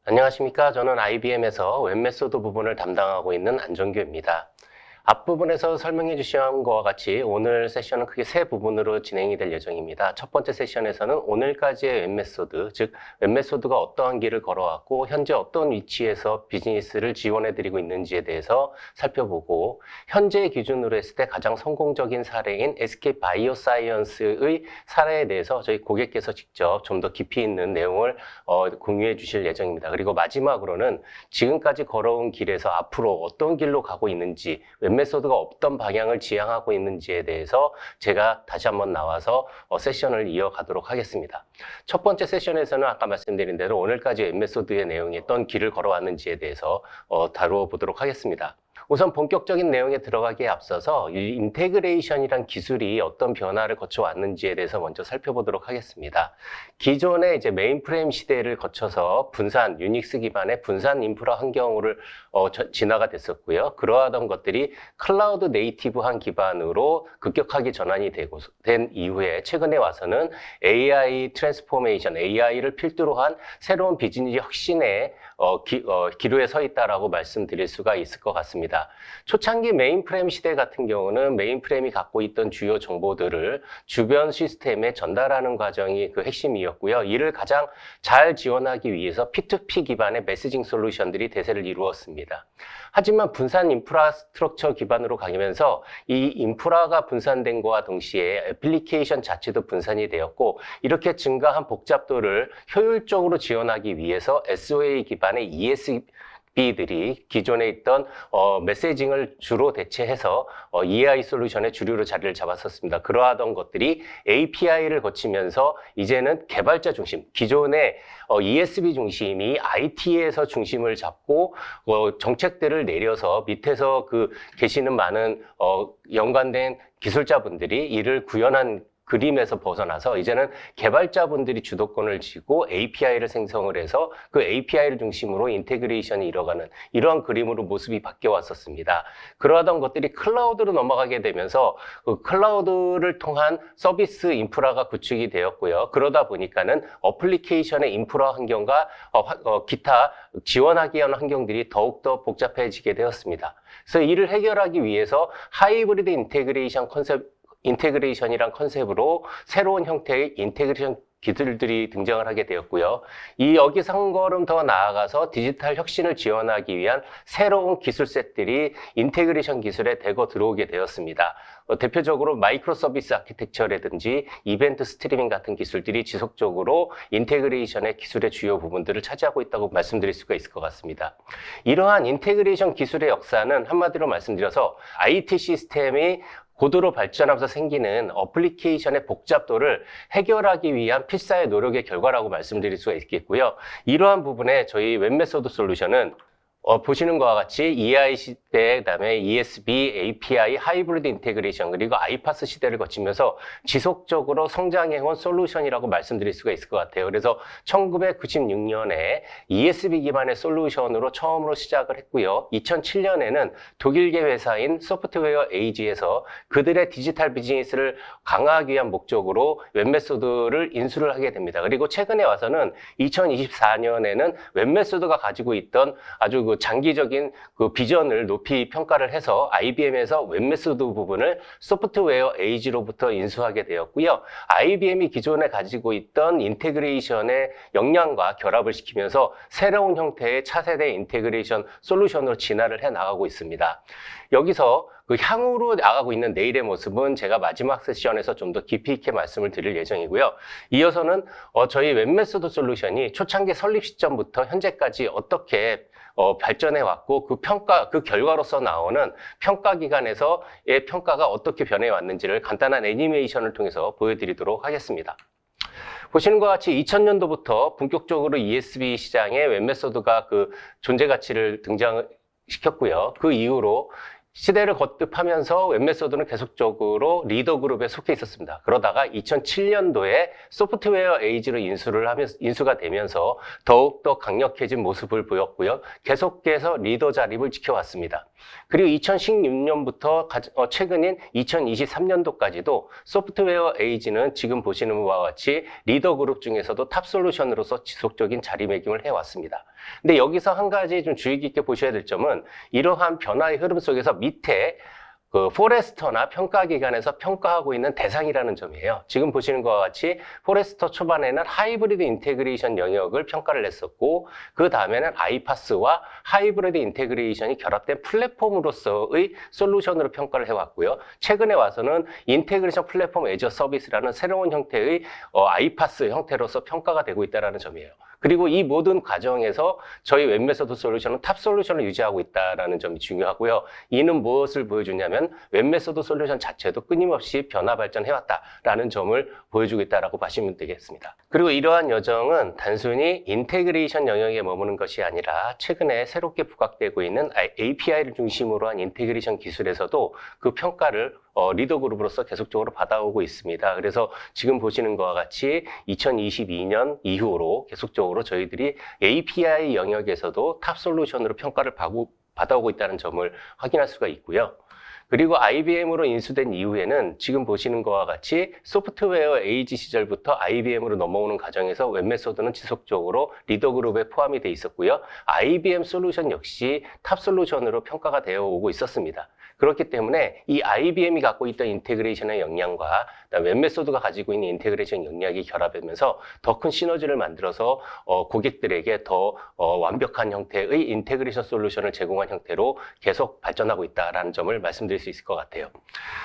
안녕하십니까. 저는 IBM에서 웹 메소드 부분을 담당하고 있는 안정규입니다. 앞부분에서 설명해 주신 것과 같이 오늘 세션은 크게 세 부분으로 진행이 될 예정입니다. 첫 번째 세션에서는 오늘까지의 웹 메소드, 즉 웹 메소드가 어떠한 길을 걸어왔고 현재 어떤 위치에서 비즈니스를 지원해 드리고 있는지에 대해서 살펴보고, 현재 기준으로 했을 때 가장 성공적인 사례인 SK 바이오사이언스의 사례에 대해서 저희 고객께서 직접 좀 더 깊이 있는 내용을 공유해 주실 예정입니다. 그리고 마지막으로는 지금까지 걸어온 길에서 앞으로 어떤 길로 가고 있는지, 웹 메소드가 어떤 방향을 지향하고 있는지에 대해서 제가 다시 한번 나와서 세션을 이어가도록 하겠습니다. 첫 번째 세션에서는 아까 말씀드린 대로 오늘까지 웹 메소드의 내용이 어떤 길을 걸어왔는지에 대해서 다루어 보도록 하겠습니다. 우선 본격적인 내용에 들어가기에 앞서서 이 인테그레이션이란 기술이 어떤 변화를 거쳐왔는지에 대해서 먼저 살펴보도록 하겠습니다. 기존의 이제 메인프레임 시대를 거쳐서 분산, 유닉스 기반의 분산 인프라 환경으로 진화가 됐었고요. 그러하던 것들이 클라우드 네이티브한 기반으로 급격하게 전환이 된 이후에 최근에 와서는 AI 트랜스포메이션, AI를 필두로 한 새로운 비즈니스 혁신의 기로에 서 있다라고 말씀드릴 수가 있을 것 같습니다. 초창기 메인프레임 시대 같은 경우는 메인프레임이 갖고 있던 주요 정보들을 주변 시스템에 전달하는 과정이 그 핵심이었고요. 이를 가장 잘 지원하기 위해서 P2P 기반의 메시징 솔루션들이 대세를 이루었습니다. 하지만 분산 인프라스트럭처 기반으로 가면서 이 인프라가 분산된 것과 동시에 애플리케이션 자체도 분산이 되었고, 이렇게 증가한 복잡도를 효율적으로 지원하기 위해서 SOA 기반의 ESB들이 기존에 있던 메시징을 주로 대체해서 EI 솔루션의 주류로 자리를 잡았었습니다. 그러하던 것들이 API를 거치면서 이제는 개발자 중심, 기존의 ESB 중심이 IT에서 중심을 잡고 정책들을 내려서 밑에서 계시는 많은 연관된 기술자분들이 이를 구현한 그림에서 벗어나서 이제는 개발자분들이 주도권을 쥐고 API를 생성을 해서 그 API를 중심으로 인테그레이션이 이뤄가는 이러한 그림으로 모습이 바뀌어 왔었습니다. 그러하던 것들이 클라우드로 넘어가게 되면서 그 클라우드를 통한 서비스 인프라가 구축이 되었고요. 그러다 보니까는 어플리케이션의 인프라 환경과 기타 지원하기 위한 환경들이 더욱더 복잡해지게 되었습니다. 그래서 이를 해결하기 위해서 하이브리드 인테그레이션이란 컨셉으로 새로운 형태의 인테그레이션 기술들이 등장을 하게 되었고요. 여기서 한 걸음 더 나아가서 디지털 혁신을 지원하기 위한 새로운 기술셋들이 인테그레이션 기술에 대거 들어오게 되었습니다. 대표적으로 마이크로 서비스 아키텍처라든지 이벤트 스트리밍 같은 기술들이 지속적으로 인테그레이션의 기술의 주요 부분들을 차지하고 있다고 말씀드릴 수가 있을 것 같습니다. 이러한 인테그레이션 기술의 역사는 한마디로 말씀드려서 IT 시스템이 고도로 발전하면서 생기는 어플리케이션의 복잡도를 해결하기 위한 필사의 노력의 결과라고 말씀드릴 수가 있겠고요. 이러한 부분에 저희 웹메소드 솔루션은 보시는 것과 같이 EI 시대, 그다음에 ESB, API, 하이브리드 인테그레이션, 그리고 아이파스 시대를 거치면서 지속적으로 성장해온 솔루션이라고 말씀드릴 수가 있을 것 같아요. 그래서 1996년에 ESB 기반의 솔루션으로 처음으로 시작을 했고요. 2007년에는 독일계 회사인 소프트웨어 에이지에서 그들의 디지털 비즈니스를 강화하기 위한 목적으로 웹메소드를 인수를 하게 됩니다. 그리고 최근에 와서는 2024년에는 웹메소드가 가지고 있던 아주 장기적인 비전을 높이 평가를 해서 IBM에서 웹메소드 부분을 소프트웨어 에이지로부터 인수하게 되었고요. IBM이 기존에 가지고 있던 인테그레이션의 역량과 결합을 시키면서 새로운 형태의 차세대 인테그레이션 솔루션으로 진화를 해 나가고 있습니다. 여기서 향후로 나가고 있는 내일의 모습은 제가 마지막 세션에서 좀 더 깊이 있게 말씀을 드릴 예정이고요. 이어서는 저희 웹메소드 솔루션이 초창기 설립 시점부터 현재까지 어떻게 발전해 왔고 그 결과로서 나오는 평가 기관에서의 평가가 어떻게 변해 왔는지를 간단한 애니메이션을 통해서 보여드리도록 하겠습니다. 보시는 것 같이 2000년도부터 본격적으로 ESB 시장에 웹메소드가 존재 가치를 등장시켰고요. 그 이후로 시대를 거듭하면서 웹메소드는 계속적으로 리더 그룹에 속해 있었습니다. 그러다가 2007년도에 소프트웨어 에이지로 인수가 되면서 더욱더 강력해진 모습을 보였고요. 계속해서 리더 자리를 지켜왔습니다. 그리고 2016년부터 최근인 2023년도까지도 소프트웨어 에이지는 지금 보시는 바와 같이 리더 그룹 중에서도 탑 솔루션으로서 지속적인 자리매김을 해왔습니다. 근데 여기서 한 가지 좀 주의 깊게 보셔야 될 점은 이러한 변화의 흐름 속에서 밑에 그 포레스터나 평가기관에서 평가하고 있는 대상이라는 점이에요. 지금 보시는 것과 같이 포레스터 초반에는 하이브리드 인테그레이션 영역을 평가를 했었고 그 다음에는 아이파스와 하이브리드 인테그레이션이 결합된 플랫폼으로서의 솔루션으로 평가를 해왔고요. 최근에 와서는 인테그레이션 플랫폼 애저 서비스라는 새로운 형태의 아이파스 형태로서 평가가 되고 있다는 점이에요. 그리고 이 모든 과정에서 저희 웹메소드 솔루션은 탑 솔루션을 유지하고 있다는 점이 중요하고요. 이는 무엇을 보여주냐면 웹메소드 솔루션 자체도 끊임없이 변화 발전해왔다라는 점을 보여주고 있다고 보시면 되겠습니다. 그리고 이러한 여정은 단순히 인테그레이션 영역에 머무는 것이 아니라 최근에 새롭게 부각되고 있는 API를 중심으로 한 인테그레이션 기술에서도 그 평가를 리더 그룹으로서 계속적으로 받아오고 있습니다. 그래서 지금 보시는 것과 같이 2022년 이후로 계속적으로 저희들이 API 영역에서도 탑 솔루션으로 평가를 받아오고 있다는 점을 확인할 수가 있고요. 그리고 IBM으로 인수된 이후에는 지금 보시는 것과 같이 소프트웨어 에이지 시절부터 IBM으로 넘어오는 과정에서 웹메소드는 지속적으로 리더 그룹에 포함이 돼 있었고요. IBM 솔루션 역시 탑 솔루션으로 평가가 되어 오고 있었습니다. 그렇기 때문에 이 IBM이 갖고 있던 인테그레이션의 역량과 웹메소드가 가지고 있는 인테그레이션 역량이 결합하면서 더 큰 시너지를 만들어서 고객들에게 더 완벽한 형태의 인테그레이션 솔루션을 제공한 형태로 계속 발전하고 있다는 점을 말씀드릴 수 있을 것 같아요.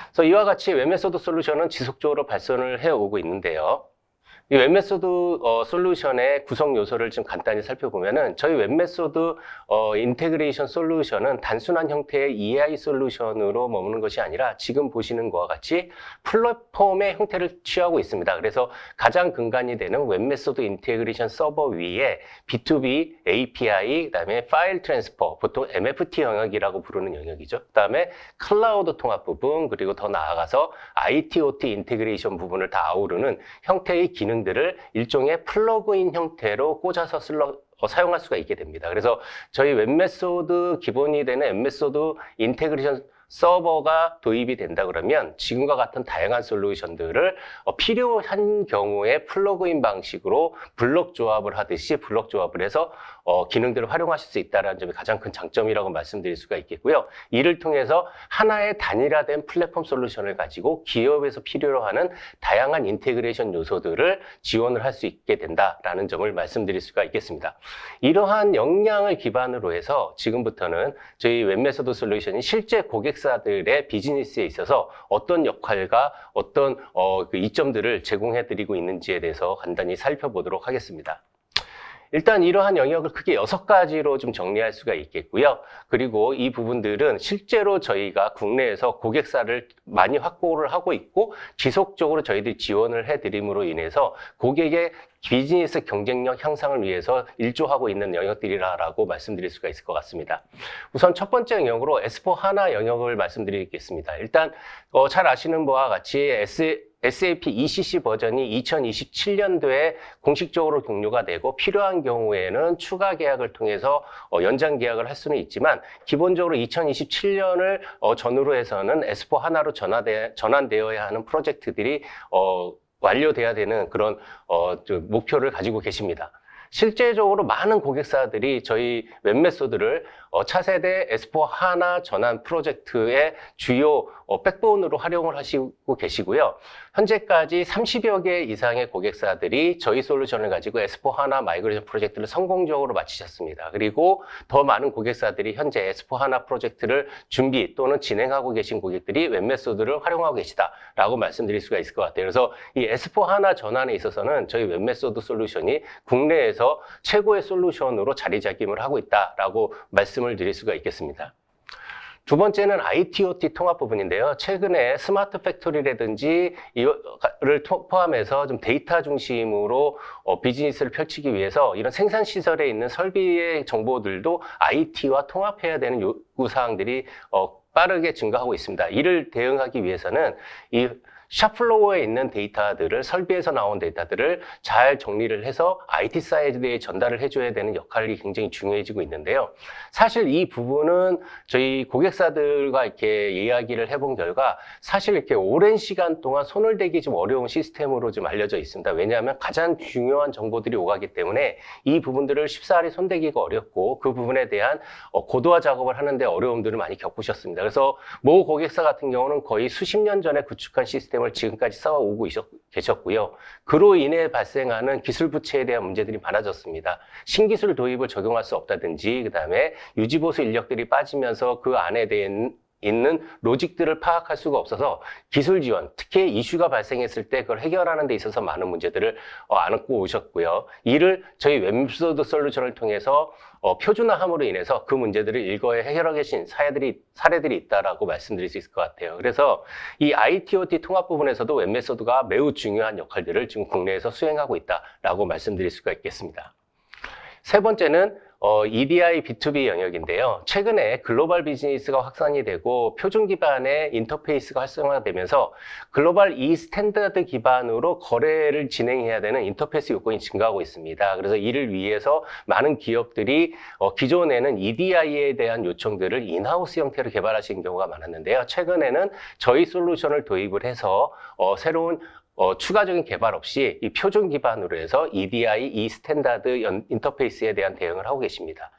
그래서 이와 같이 웹메소드 솔루션은 지속적으로 발전을 해오고 있는데요. 이 웹메소드 솔루션의 구성 요소를 좀 간단히 살펴보면은 저희 웹메소드 인테그레이션 솔루션은 단순한 형태의 EI 솔루션으로 머무는 것이 아니라 지금 보시는 것과 같이 플랫폼의 형태를 취하고 있습니다. 그래서 가장 근간이 되는 웹메소드 인테그레이션 서버 위에 B2B API, 그다음에 파일 트랜스퍼, 보통 MFT 영역이라고 부르는 영역이죠. 그다음에 클라우드 통합 부분, 그리고 더 나아가서 IT/OT 인테그레이션 부분을 다 아우르는 형태의 기능 들을 일종의 플러그인 형태로 꽂아서 사용할 수가 있게 됩니다. 그래서 저희 웹메소드 기본이 되는 웹메소드 인테그레이션 서버가 도입이 된다 그러면 지금과 같은 다양한 솔루션들을 필요한 경우에 플러그인 방식으로 블록 조합을 하듯이 블록 조합을 해서 기능들을 활용하실 수 있다는 점이 가장 큰 장점이라고 말씀드릴 수가 있겠고요. 이를 통해서 하나의 단일화된 플랫폼 솔루션을 가지고 기업에서 필요로 하는 다양한 인테그레이션 요소들을 지원을 할 수 있게 된다라는 점을 말씀드릴 수가 있겠습니다. 이러한 역량을 기반으로 해서 지금부터는 저희 웹메소드 솔루션이 실제 고객사들의 비즈니스에 있어서 어떤 역할과 어떤 그 이점들을 제공해드리고 있는지에 대해서 간단히 살펴보도록 하겠습니다. 일단 이러한 영역을 크게 6가지로 좀 정리할 수가 있겠고요. 그리고 이 부분들은 실제로 저희가 국내에서 고객사를 많이 확보를 하고 있고 지속적으로 저희들이 지원을 해드림으로 인해서 고객의 비즈니스 경쟁력 향상을 위해서 일조하고 있는 영역들이라고 말씀드릴 수가 있을 것 같습니다. 우선 첫 번째 영역으로 S4HANA 영역을 말씀드리겠습니다. 일단 잘 아시는 바와 같이 SAP ECC 버전이 2027년도에 공식적으로 종료가 되고 필요한 경우에는 추가 계약을 통해서 연장 계약을 할 수는 있지만 기본적으로 2027년을 전후로 해서는 S4HANA로 전환되어야 하는 프로젝트들이 완료돼야 되는 그런 목표를 가지고 계십니다. 실제적으로 많은 고객사들이 저희 웹메소드를 차세대 S4HANA 전환 프로젝트의 주요 백본으로 활용을 하시고 계시고요. 현재까지 30여 개 이상의 고객사들이 저희 솔루션을 가지고 S4HANA 마이그레이션 프로젝트를 성공적으로 마치셨습니다. 그리고 더 많은 고객사들이 현재 S4HANA 프로젝트를 준비 또는 진행하고 계신 고객들이 웹메소드를 활용하고 계시다라고 말씀드릴 수가 있을 것 같아요. 그래서 이 S4HANA 전환에 있어서는 저희 웹메소드 솔루션이 국내에서 최고의 솔루션으로 자리잡기를 하고 있다라고 말씀을 드릴 수가 있겠습니다. 두 번째는 IT/OT 통합 부분인데요. 최근에 스마트 팩토리라든지 이를 포함해서 좀 데이터 중심으로 비즈니스를 펼치기 위해서 이런 생산 시설에 있는 설비의 정보들도 IT와 통합해야 되는 요구사항들이 빠르게 증가하고 있습니다. 이를 대응하기 위해서는 이 샵플로어에 있는 데이터들을 설비에서 나온 데이터들을 잘 정리를 해서 IT 사이드에 전달을 해줘야 되는 역할이 굉장히 중요해지고 있는데요. 사실 이 부분은 저희 고객사들과 이렇게 이야기를 해본 결과 사실 이렇게 오랜 시간 동안 손을 대기 좀 어려운 시스템으로 좀 알려져 있습니다. 왜냐하면 가장 중요한 정보들이 오가기 때문에 이 부분들을 쉽사리 손대기가 어렵고 그 부분에 대한 고도화 작업을 하는데 어려움들을 많이 겪으셨습니다. 그래서 모 고객사 같은 경우는 거의 수십 년 전에 구축한 시스템을 지금까지 쌓아오고 계셨고요. 그로 인해 발생하는 기술 부채에 대한 문제들이 많아졌습니다. 신기술 도입을 적용할 수 없다든지 그다음에 유지보수 인력들이 빠지면서 그 안에 대한 있는 로직들을 파악할 수가 없어서 기술 지원, 특히 이슈가 발생했을 때 그걸 해결하는 데 있어서 많은 문제들을 안고 오셨고요. 이를 저희 웹소드 솔루션을 통해서 표준화함으로 인해서 그 문제들을 일거에 해결하고 계신 사례들이 있다라고 말씀드릴 수 있을 것 같아요. 그래서 이 IT/OT 통합 부분에서도 웹메소드가 매우 중요한 역할들을 지금 국내에서 수행하고 있다라고 말씀드릴 수가 있겠습니다. 세 번째는 EDI B2B 영역인데요. 최근에 글로벌 비즈니스가 확산이 되고 표준 기반의 인터페이스가 활성화되면서 글로벌 E 스탠다드 기반으로 거래를 진행해야 되는 인터페이스 요건이 증가하고 있습니다. 그래서 이를 위해서 많은 기업들이 기존에는 EDI에 대한 요청들을 인하우스 형태로 개발하신 경우가 많았는데요. 최근에는 저희 솔루션을 도입을 해서 새로운 추가적인 개발 없이 이 표준 기반으로 해서 EDI, E 스탠다드 인터페이스에 대한 대응을 하고 계십니다.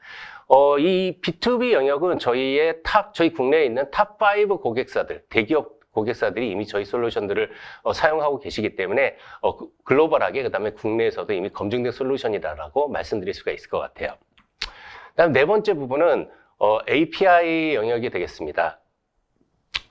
이 B2B 영역은 저희 국내에 있는 탑5 고객사들, 대기업 고객사들이 이미 저희 솔루션들을 사용하고 계시기 때문에 글로벌하게 그다음에 국내에서도 이미 검증된 솔루션이다라고 말씀드릴 수가 있을 것 같아요. 그다음 네 번째 부분은 API 영역이 되겠습니다.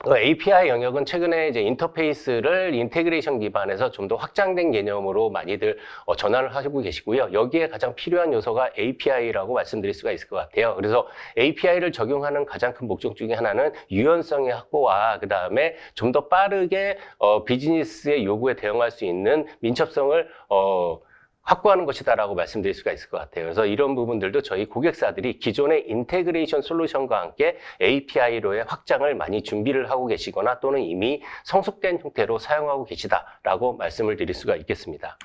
API 영역은 최근에 이제 인터페이스를 인테그레이션 기반에서 좀 더 확장된 개념으로 많이들 전환을 하고 계시고요. 여기에 가장 필요한 요소가 API라고 말씀드릴 수가 있을 것 같아요. 그래서 API를 적용하는 가장 큰 목적 중에 하나는 유연성의 확보와 그다음에 좀 더 빠르게 비즈니스의 요구에 대응할 수 있는 민첩성을 확보하는 것이다라고 말씀드릴 수가 있을 것 같아요. 그래서 이런 부분들도 저희 고객사들이 기존의 인테그레이션 솔루션과 함께 API로의 확장을 많이 준비를 하고 계시거나 또는 이미 성숙된 형태로 사용하고 계시다라고 말씀을 드릴 수가 있겠습니다.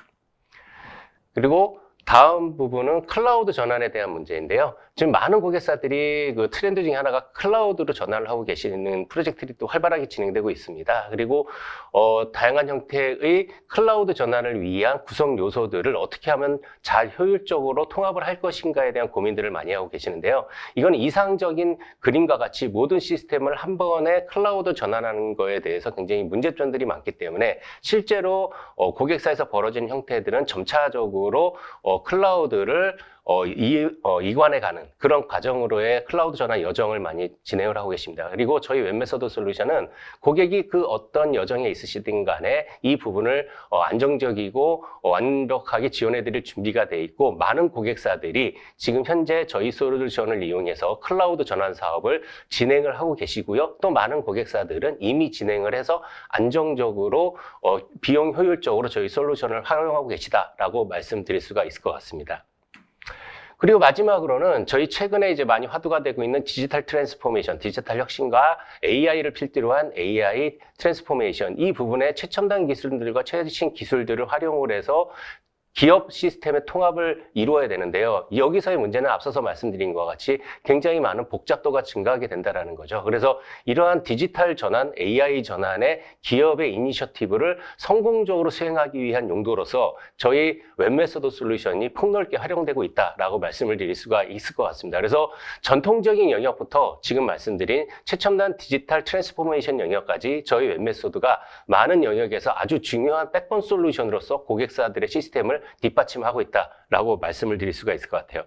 그리고 다음 부분은 클라우드 전환에 대한 문제인데요. 지금 많은 고객사들이 그 트렌드 중에 하나가 클라우드로 전환을 하고 계시는 프로젝트들이 또 활발하게 진행되고 있습니다. 그리고 다양한 형태의 클라우드 전환을 위한 구성 요소들을 어떻게 하면 잘 효율적으로 통합을 할 것인가에 대한 고민들을 많이 하고 계시는데요. 이건 이상적인 그림과 같이 모든 시스템을 한 번에 클라우드 전환하는 거에 대해서 굉장히 문제점들이 많기 때문에 실제로 고객사에서 벌어진 형태들은 점차적으로 클라우드를 이관해 가는 그런 과정으로의 클라우드 전환 여정을 많이 진행을 하고 계십니다. 그리고 저희 웹메소드 솔루션은 고객이 그 어떤 여정에 있으시든 간에 이 부분을 안정적이고 완벽하게 지원해 드릴 준비가 돼 있고 많은 고객사들이 지금 현재 저희 솔루션을 이용해서 클라우드 전환 사업을 진행을 하고 계시고요. 또 많은 고객사들은 이미 진행을 해서 안정적으로 비용 효율적으로 저희 솔루션을 활용하고 계시다라고 말씀드릴 수가 있을 것 같습니다. 그리고 마지막으로는 저희 최근에 이제 많이 화두가 되고 있는 디지털 트랜스포메이션, 디지털 혁신과 AI를 필두로 한 AI 트랜스포메이션, 이 부분에 최첨단 기술들과 최신 기술들을 활용을 해서 기업 시스템의 통합을 이루어야 되는데요. 여기서의 문제는 앞서서 말씀드린 것과 같이 굉장히 많은 복잡도가 증가하게 된다는 거죠. 그래서 이러한 디지털 전환, AI 전환의 기업의 이니셔티브를 성공적으로 수행하기 위한 용도로서 저희 웹메소드 솔루션이 폭넓게 활용되고 있다라고 말씀을 드릴 수가 있을 것 같습니다. 그래서 전통적인 영역부터 지금 말씀드린 최첨단 디지털 트랜스포메이션 영역까지 저희 웹메소드가 많은 영역에서 아주 중요한 백본 솔루션으로서 고객사들의 시스템을 뒷받침하고 있다라고 말씀을 드릴 수가 있을 것 같아요.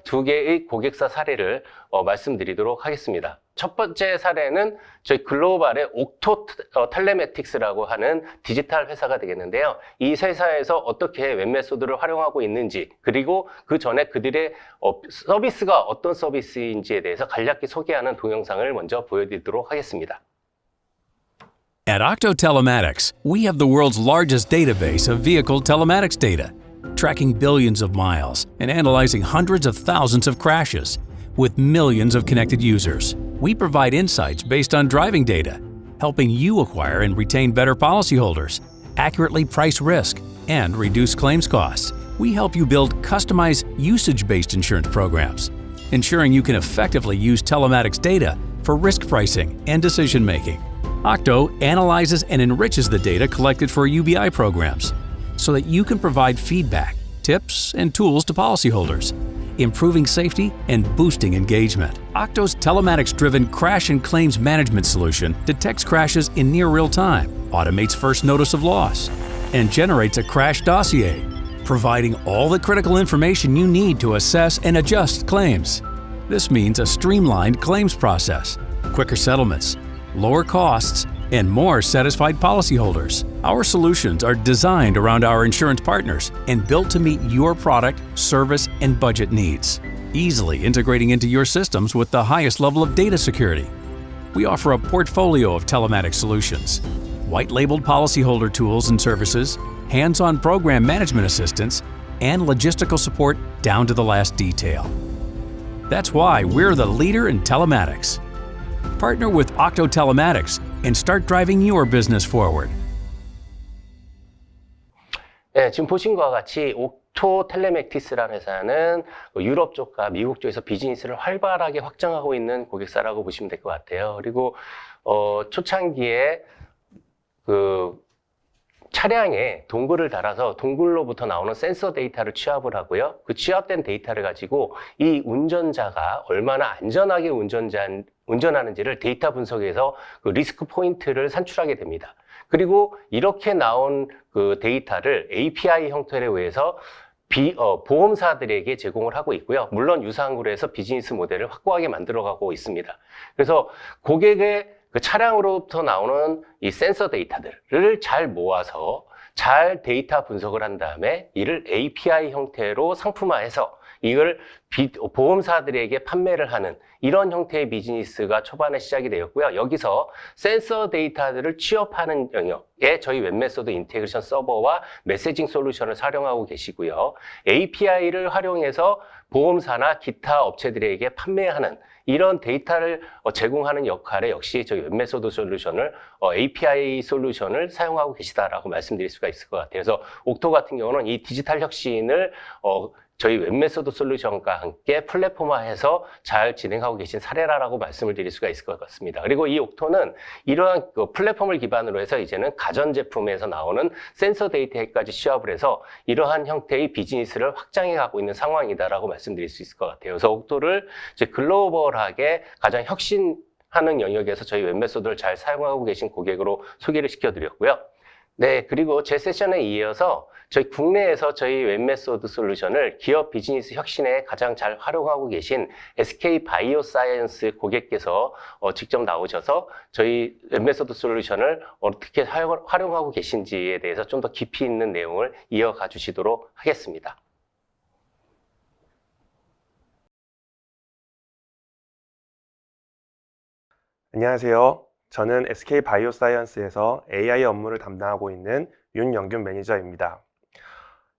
두 개의 고객사 사례를 말씀드리도록 하겠습니다. 첫 번째 사례는 저희 글로벌의 옥토 텔레매틱스라고 하는 디지털 회사가 되겠는데요. 이 회사에서 어떻게 웹메소드를 활용하고 있는지 그리고 그 전에 그들의 서비스가 어떤 서비스인지에 대해서 간략히 소개하는 동영상을 먼저 보여드리도록 하겠습니다. At Octo Telematics, we have the world's largest database of vehicle telematics data, tracking billions of miles and analyzing hundreds of thousands of crashes. With millions of connected users, We provide insights based on driving data, helping you acquire and retain better policyholders, accurately price risk, and reduce claims costs. We help you build customized, usage-based insurance programs, ensuring you can effectively use telematics data for risk pricing and decision-making. Octo analyzes and enriches the data collected for UBI programs so that you can provide feedback, tips, and tools to policyholders, improving safety and boosting engagement. Octo's telematics-driven crash and claims management solution detects crashes in near real time, automates first notice of loss, and generates a crash dossier, providing all the critical information you need to assess and adjust claims. This means a streamlined claims process, quicker settlements, lower costs, and more satisfied policyholders. Our solutions are designed around our insurance partners and built to meet your product, service, and budget needs, easily integrating into your systems with the highest level of data security. We offer a portfolio of telematics solutions, white-labeled policyholder tools and services, hands-on program management assistance, and logistical support down to the last detail. That's why we're the leader in telematics. Partner with Octo Telematics and start driving your business forward. 네, 지금 보신 것과 같이 옥토 텔레맥티스라는 회사는 유럽 쪽과 미국 쪽에서 비즈니스를 활발하게 확장하고 있는 고객사라고 보시면 될 것 같아요. 그리고 초창기에 차량에 동굴을 달아서 동굴로부터 나오는 센서 데이터를 취합을 하고요. 그 취합된 데이터를 가지고 이 운전자가 얼마나 안전하게 운전하는지를 데이터 분석해서 그 리스크 포인트를 산출하게 됩니다. 그리고 이렇게 나온 그 데이터를 API 형태로 해서 보험사들에게 제공을 하고 있고요. 물론 유사한 거로 해서 비즈니스 모델을 확고하게 만들어가고 있습니다. 그래서 고객의 그 차량으로부터 나오는 이 센서 데이터들을 잘 모아서 잘 데이터 분석을 한 다음에 이를 API 형태로 상품화해서 이걸 보험사들에게 판매를 하는 이런 형태의 비즈니스가 초반에 시작이 되었고요. 여기서 센서 데이터들을 취업하는 영역에 저희 웹메소드 인테그레이션 서버와 메시징 솔루션을 활용하고 계시고요. API를 활용해서 보험사나 기타 업체들에게 판매하는 이런 데이터를 제공하는 역할에 역시 저희 웹메소드 솔루션을 API 솔루션을 사용하고 계시다라고 말씀드릴 수가 있을 것 같아요. 그래서 옥토 같은 경우는 이 디지털 혁신을 저희 웹메소드 솔루션과 함께 플랫폼화해서 잘 진행하고 계신 사례라고 말씀을 드릴 수가 있을 것 같습니다. 그리고 이 옥토는 이러한 플랫폼을 기반으로 해서 이제는 가전제품에서 나오는 센서 데이터까지 취합을 해서 이러한 형태의 비즈니스를 확장해 가고 있는 상황이다라고 말씀드릴 수 있을 것 같아요. 그래서 옥토를 이제 글로벌하게 가장 혁신하는 영역에서 저희 웹메소드를 잘 사용하고 계신 고객으로 소개를 시켜드렸고요. 네, 그리고 제 세션에 이어서 저희 국내에서 저희 웹메소드 솔루션을 기업 비즈니스 혁신에 가장 잘 활용하고 계신 SK 바이오사이언스 고객께서 직접 나오셔서 저희 웹메소드 솔루션을 어떻게 활용하고 계신지에 대해서 좀 더 깊이 있는 내용을 이어가 주시도록 하겠습니다. 안녕하세요. 저는 SK 바이오사이언스에서 AI 업무를 담당하고 있는 윤영균 매니저입니다.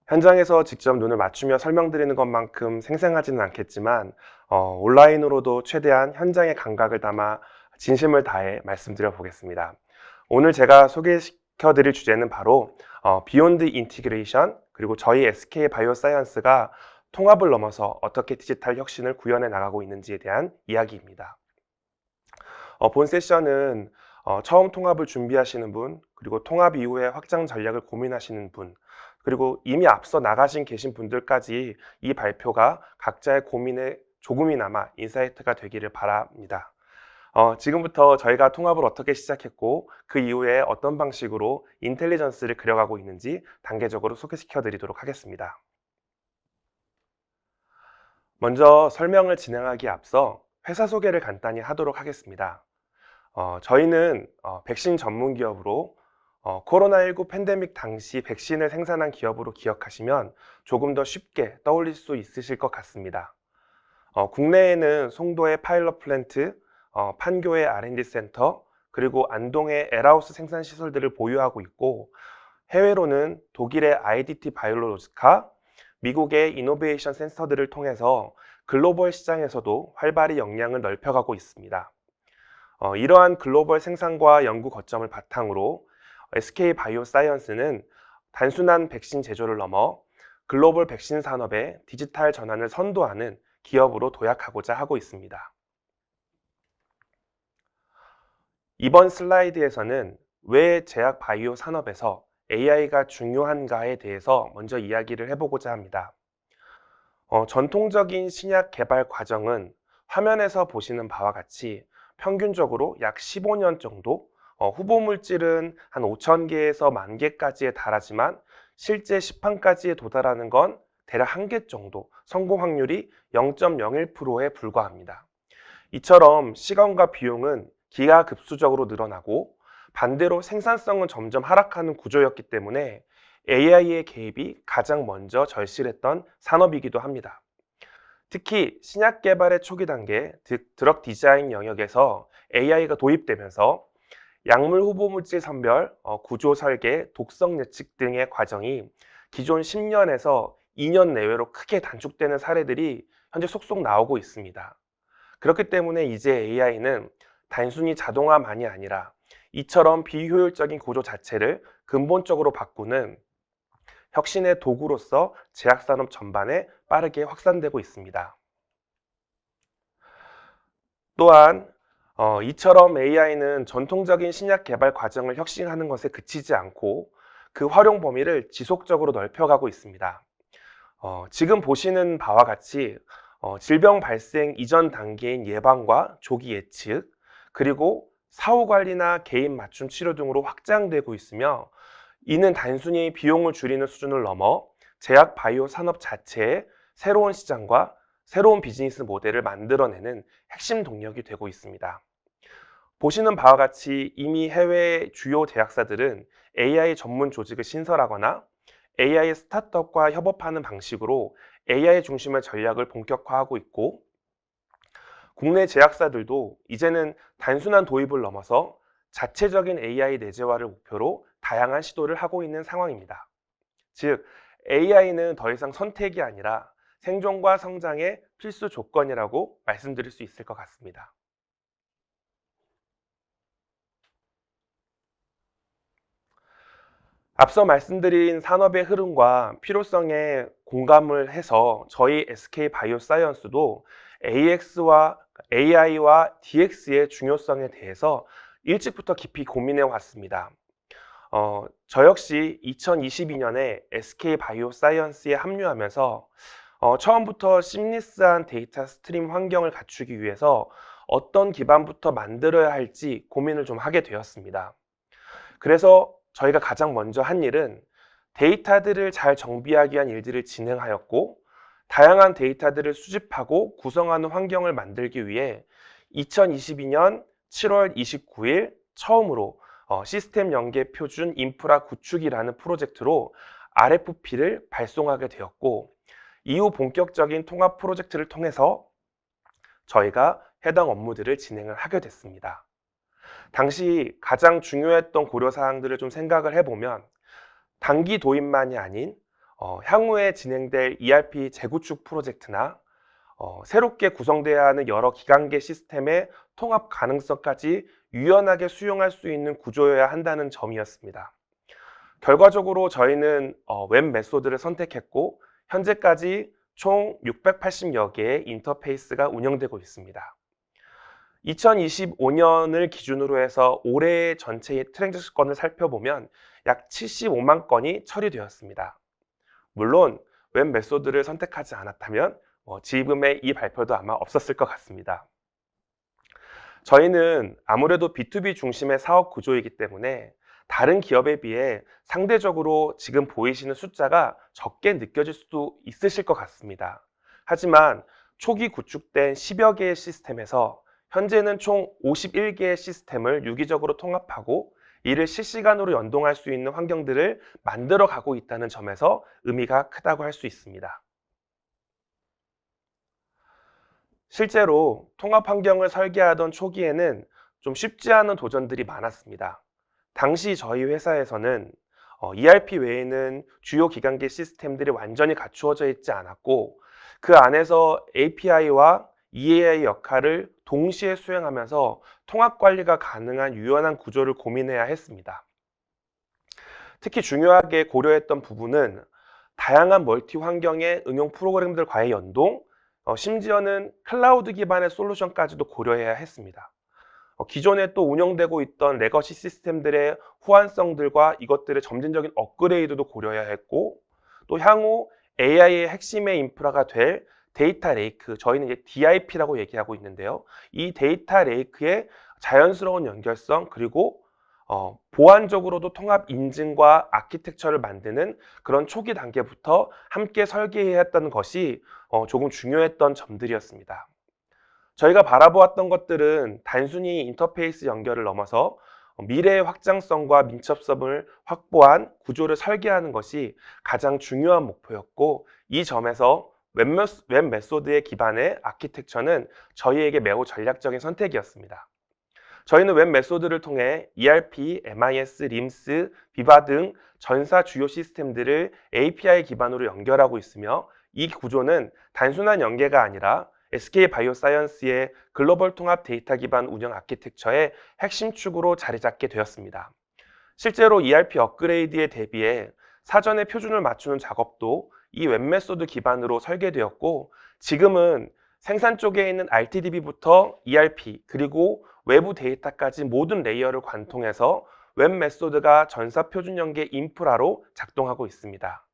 현장에서 직접 눈을 맞추며 설명드리는 것만큼 생생하지는 않겠지만 온라인으로도 최대한 현장의 감각을 담아 진심을 다해 말씀드려 보겠습니다. 오늘 제가 소개시켜드릴 주제는 바로 비욘드 인티그레이션 그리고 저희 SK 바이오사이언스가 통합을 넘어서 어떻게 디지털 혁신을 구현해 나가고 있는지에 대한 이야기입니다. 본 세션은 처음 통합을 준비하시는 분, 그리고 통합 이후에 확장 전략을 고민하시는 분, 그리고 이미 앞서 나가신 계신 분들까지 이 발표가 각자의 고민에 조금이나마 인사이트가 되기를 바랍니다. 지금부터 저희가 통합을 어떻게 시작했고 그 이후에 어떤 방식으로 인텔리전스를 그려가고 있는지 단계적으로 소개시켜 드리도록 하겠습니다. 먼저 설명을 진행하기에 앞서 회사 소개를 간단히 하도록 하겠습니다. 저희는 백신 전문 기업으로 코로나19 팬데믹 당시 백신을 생산한 기업으로 기억하시면 조금 더 쉽게 떠올릴 수 있으실 것 같습니다. 국내에는 송도의 파일럿 플랜트, 판교의 R&D 센터, 그리고 안동의 에라우스 생산 시설들을 보유하고 있고 해외로는 독일의 IDT 바이오로지카, 미국의 이노베이션 센터들을 통해서 글로벌 시장에서도 활발히 역량을 넓혀가고 있습니다. 이러한 글로벌 생산과 연구 거점을 바탕으로 SK 바이오사이언스는 단순한 백신 제조를 넘어 글로벌 백신 산업의 디지털 전환을 선도하는 기업으로 도약하고자 하고 있습니다. 이번 슬라이드에서는 왜 제약 바이오 산업에서 AI가 중요한가에 대해서 먼저 이야기를 해보고자 합니다. 전통적인 신약 개발 과정은 화면에서 보시는 바와 같이 평균적으로 약 15년 정도, 후보 물질은 한 5,000개에서 10,000개까지에 달하지만 실제 시판까지에 도달하는 건 대략 1개 정도, 성공 확률이 0.01%에 불과합니다. 이처럼 시간과 비용은 기하급수적으로 늘어나고 반대로 생산성은 점점 하락하는 구조였기 때문에 AI의 개입이 가장 먼저 절실했던 산업이기도 합니다. 특히 신약 개발의 초기 단계, 즉 드럭 디자인 영역에서 AI가 도입되면서 약물 후보 물질 선별, 구조 설계, 독성 예측 등의 과정이 기존 10년에서 2년 내외로 크게 단축되는 사례들이 현재 속속 나오고 있습니다. 그렇기 때문에 이제 AI는 단순히 자동화만이 아니라 이처럼 비효율적인 구조 자체를 근본적으로 바꾸는 혁신의 도구로서 제약산업 전반에 빠르게 확산되고 있습니다. 또한 이처럼 AI는 전통적인 신약 개발 과정을 혁신하는 것에 그치지 않고 그 활용 범위를 지속적으로 넓혀가고 있습니다. 지금 보시는 바와 같이 질병 발생 이전 단계인 예방과 조기 예측, 그리고 사후 관리나 개인 맞춤 치료 등으로 확장되고 있으며 이는 단순히 비용을 줄이는 수준을 넘어 제약 바이오 산업 자체의 새로운 시장과 새로운 비즈니스 모델을 만들어내는 핵심 동력이 되고 있습니다. 보시는 바와 같이 이미 해외 주요 제약사들은 AI 전문 조직을 신설하거나 AI 스타트업과 협업하는 방식으로 AI 중심의 전략을 본격화하고 있고 국내 제약사들도 이제는 단순한 도입을 넘어서 자체적인 AI 내재화를 목표로 다양한 시도를 하고 있는 상황입니다. 즉, AI는 더 이상 선택이 아니라 생존과 성장의 필수 조건이라고 말씀드릴 수 있을 것 같습니다. 앞서 말씀드린 산업의 흐름과 필요성에 공감을 해서 저희 SK 바이오사이언스도 AI와 DX의 중요성에 대해서 일찍부터 깊이 고민해 왔습니다. 저 역시 2022년에 SK 바이오사이언스에 합류하면서 처음부터 심리스한 데이터 스트림 환경을 갖추기 위해서 어떤 기반부터 만들어야 할지 고민을 좀 하게 되었습니다. 그래서 저희가 가장 먼저 한 일은 데이터들을 잘 정비하기 위한 일들을 진행하였고 다양한 데이터들을 수집하고 구성하는 환경을 만들기 위해 2022년 7월 29일 처음으로 시스템 연계 표준 인프라 구축이라는 프로젝트로 RFP를 발송하게 되었고 이후 본격적인 통합 프로젝트를 통해서 저희가 해당 업무들을 진행을 하게 됐습니다. 당시 가장 중요했던 고려사항들을 좀 생각을 해보면 단기 도입만이 아닌 향후에 진행될 ERP 재구축 프로젝트나 새롭게 구성돼야 하는 여러 기관계 시스템의 통합 가능성까지 유연하게 수용할 수 있는 구조여야 한다는 점이었습니다. 결과적으로 저희는 웹 메소드를 선택했고 현재까지 총 680여 개의 인터페이스가 운영되고 있습니다. 2025년을 기준으로 해서 올해 전체의 트랜잭션 건을 살펴보면 약 75만 건이 처리되었습니다. 물론 웹 메소드를 선택하지 않았다면 지금의 이 발표도 아마 없었을 것 같습니다. 저희는 아무래도 B2B 중심의 사업 구조이기 때문에 다른 기업에 비해 상대적으로 지금 보이시는 숫자가 적게 느껴질 수도 있으실 것 같습니다. 하지만 초기 구축된 10여 개의 시스템에서 현재는 총 51개의 시스템을 유기적으로 통합하고 이를 실시간으로 연동할 수 있는 환경들을 만들어 가고 있다는 점에서 의미가 크다고 할 수 있습니다. 실제로 통합 환경을 설계하던 초기에는 좀 쉽지 않은 도전들이 많았습니다. 당시 저희 회사에서는 ERP 외에는 주요 기관계 시스템들이 완전히 갖추어져 있지 않았고 그 안에서 API와 EAI 역할을 동시에 수행하면서 통합 관리가 가능한 유연한 구조를 고민해야 했습니다. 특히 중요하게 고려했던 부분은 다양한 멀티 환경의 응용 프로그램들과의 연동, 심지어는 클라우드 기반의 솔루션까지도 고려해야 했습니다. 기존에 또 운영되고 있던 레거시 시스템들의 호환성들과 이것들의 점진적인 업그레이드도 고려해야 했고, 또 향후 AI의 핵심의 인프라가 될 데이터 레이크, 저희는 이제 DIP라고 얘기하고 있는데요. 이 데이터 레이크의 자연스러운 연결성, 그리고 보안적으로도 통합 인증과 아키텍처를 만드는 그런 초기 단계부터 함께 설계해야 했다는 것이 조금 중요했던 점들이었습니다. 저희가 바라보았던 것들은 단순히 인터페이스 연결을 넘어서 미래의 확장성과 민첩성을 확보한 구조를 설계하는 것이 가장 중요한 목표였고, 이 점에서 웹 메소드의 기반의 아키텍처는 저희에게 매우 전략적인 선택이었습니다. 저희는 웹 메소드를 통해 ERP, MIS, RIMS, 비바 등 전사 주요 시스템들을 API 기반으로 연결하고 있으며, 이 구조는 단순한 연계가 아니라 SK 바이오사이언스의 글로벌 통합 데이터 기반 운영 아키텍처의 핵심 축으로 자리 잡게 되었습니다. 실제로 ERP 업그레이드에 대비해 사전에 표준을 맞추는 작업도 이 웹 메소드 기반으로 설계되었고, 지금은 생산 쪽에 있는 RTDB부터 ERP 그리고 외부 데이터까지 모든 레이어를 관통해서 웹 메소드가 전사 표준 연계 인프라로 작동하고 있습니다.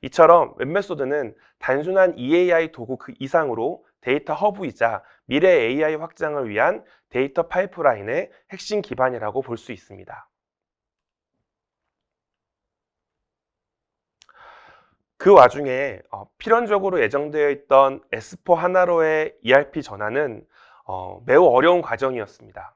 이처럼 웹 메소드는 단순한 EAI 도구 그 이상으로 데이터 허브이자 미래 AI 확장을 위한 데이터 파이프라인의 핵심 기반이라고 볼 수 있습니다. 그 와중에 필연적으로 예정되어 있던 S4 하나로의 ERP 전환은 매우 어려운 과정이었습니다.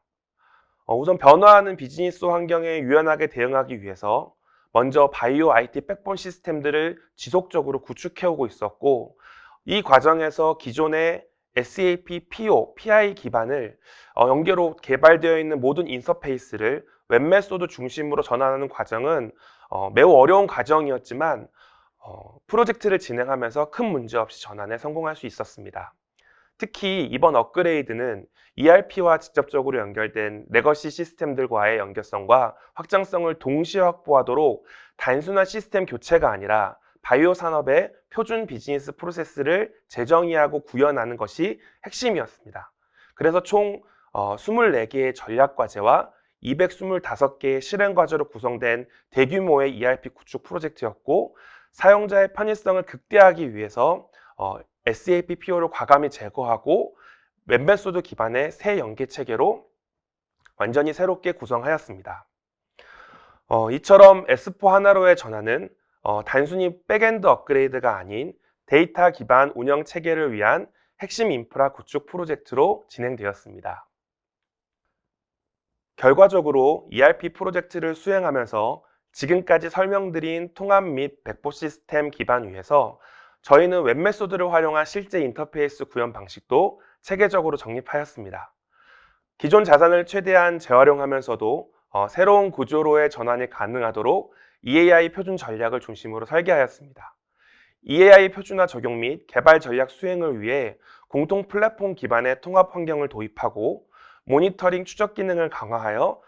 우선 변화하는 비즈니스 환경에 유연하게 대응하기 위해서 먼저 바이오 IT 백본 시스템들을 지속적으로 구축해오고 있었고, 이 과정에서 기존의 SAP PO, PI 기반을 연계로 개발되어 있는 모든 인터페이스를 웹 메소드 중심으로 전환하는 과정은 매우 어려운 과정이었지만 프로젝트를 진행하면서 큰 문제 없이 전환에 성공할 수 있었습니다. 특히 이번 업그레이드는 ERP와 직접적으로 연결된 레거시 시스템들과의 연결성과 확장성을 동시에 확보하도록 단순한 시스템 교체가 아니라 바이오 산업의 표준 비즈니스 프로세스를 재정의하고 구현하는 것이 핵심이었습니다. 그래서 총 24개의 전략 과제와 225개의 실행 과제로 구성된 대규모의 ERP 구축 프로젝트였고, 사용자의 편의성을 극대화하기 위해서 SAP PO를 과감히 제거하고 웹 메소드 기반의 새 연계 체계로 완전히 새롭게 구성하였습니다. 이처럼 S4 하나로의 전환은 단순히 백엔드 업그레이드가 아닌 데이터 기반 운영 체계를 위한 핵심 인프라 구축 프로젝트로 진행되었습니다. 결과적으로 ERP 프로젝트를 수행하면서 지금까지 설명드린 통합 및 백보 시스템 기반 위에서 저희는 웹 메소드를 활용한 실제 인터페이스 구현 방식도 체계적으로 정립하였습니다. 기존 자산을 최대한 재활용하면서도 새로운 구조로의 전환이 가능하도록 EAI 표준 전략을 중심으로 설계하였습니다. EAI 표준화 적용 및 개발 전략 수행을 위해 공통 플랫폼 기반의 통합 환경을 도입하고 모니터링 추적 기능을 강화하여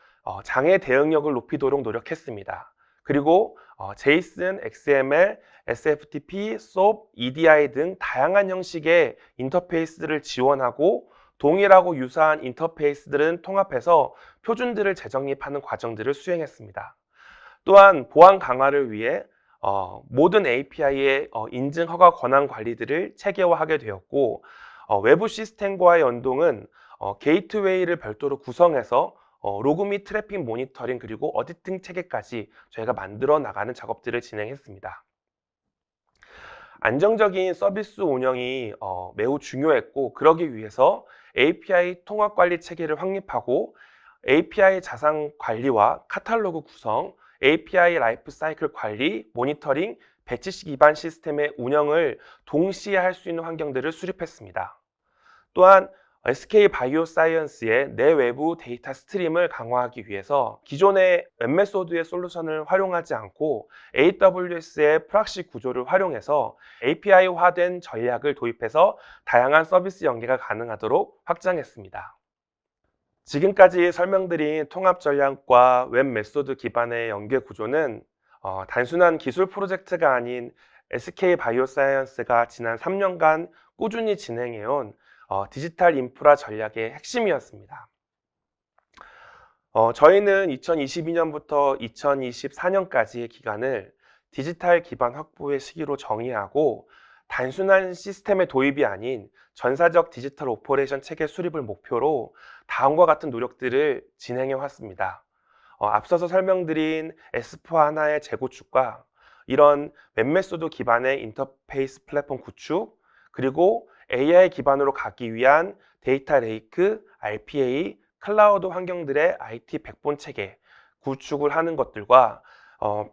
장애 대응력을 높이도록 노력했습니다. 그리고 JSON, XML, SFTP, SOAP, EDI 등 다양한 형식의 인터페이스를 지원하고 동일하고 유사한 인터페이스들은 통합해서 표준들을 재정립하는 과정들을 수행했습니다. 또한 보안 강화를 위해 모든 API의 인증 허가 권한 관리들을 체계화하게 되었고, 외부 시스템과의 연동은 게이트웨이를 별도로 구성해서 로그 및 트래픽 모니터링 그리고 어디팅 체계까지 저희가 만들어 나가는 작업들을 진행했습니다. 안정적인 서비스 운영이 매우 중요했고, 그러기 위해서 API 통합 관리 체계를 확립하고 API 자산 관리와 카탈로그 구성, API 라이프 사이클 관리, 모니터링, 배치 기반 시스템의 운영을 동시에 할 수 있는 환경들을 수립했습니다. 또한 SK 바이오사이언스의 내외부 데이터 스트림을 강화하기 위해서 기존의 웹 메소드의 솔루션을 활용하지 않고 AWS의 프락시 구조를 활용해서 API화된 전략을 도입해서 다양한 서비스 연계가 가능하도록 확장했습니다. 지금까지 설명드린 통합 전략과 웹 메소드 기반의 연계 구조는 단순한 기술 프로젝트가 아닌 SK 바이오사이언스가 지난 3년간 꾸준히 진행해온 디지털 인프라 전략의 핵심이었습니다. 저희는 2022년부터 2024년까지의 기간을 디지털 기반 확보의 시기로 정의하고 단순한 시스템의 도입이 아닌 전사적 디지털 오퍼레이션 체계 수립을 목표로 다음과 같은 노력들을 진행해 왔습니다. 앞서서 설명드린 S4하나의 재구축과 이런 웹메소드 기반의 인터페이스 플랫폼 구축, 그리고 AI 기반으로 가기 위한 데이터 레이크, RPA, 클라우드 환경들의 IT 백본 체계 구축을 하는 것들과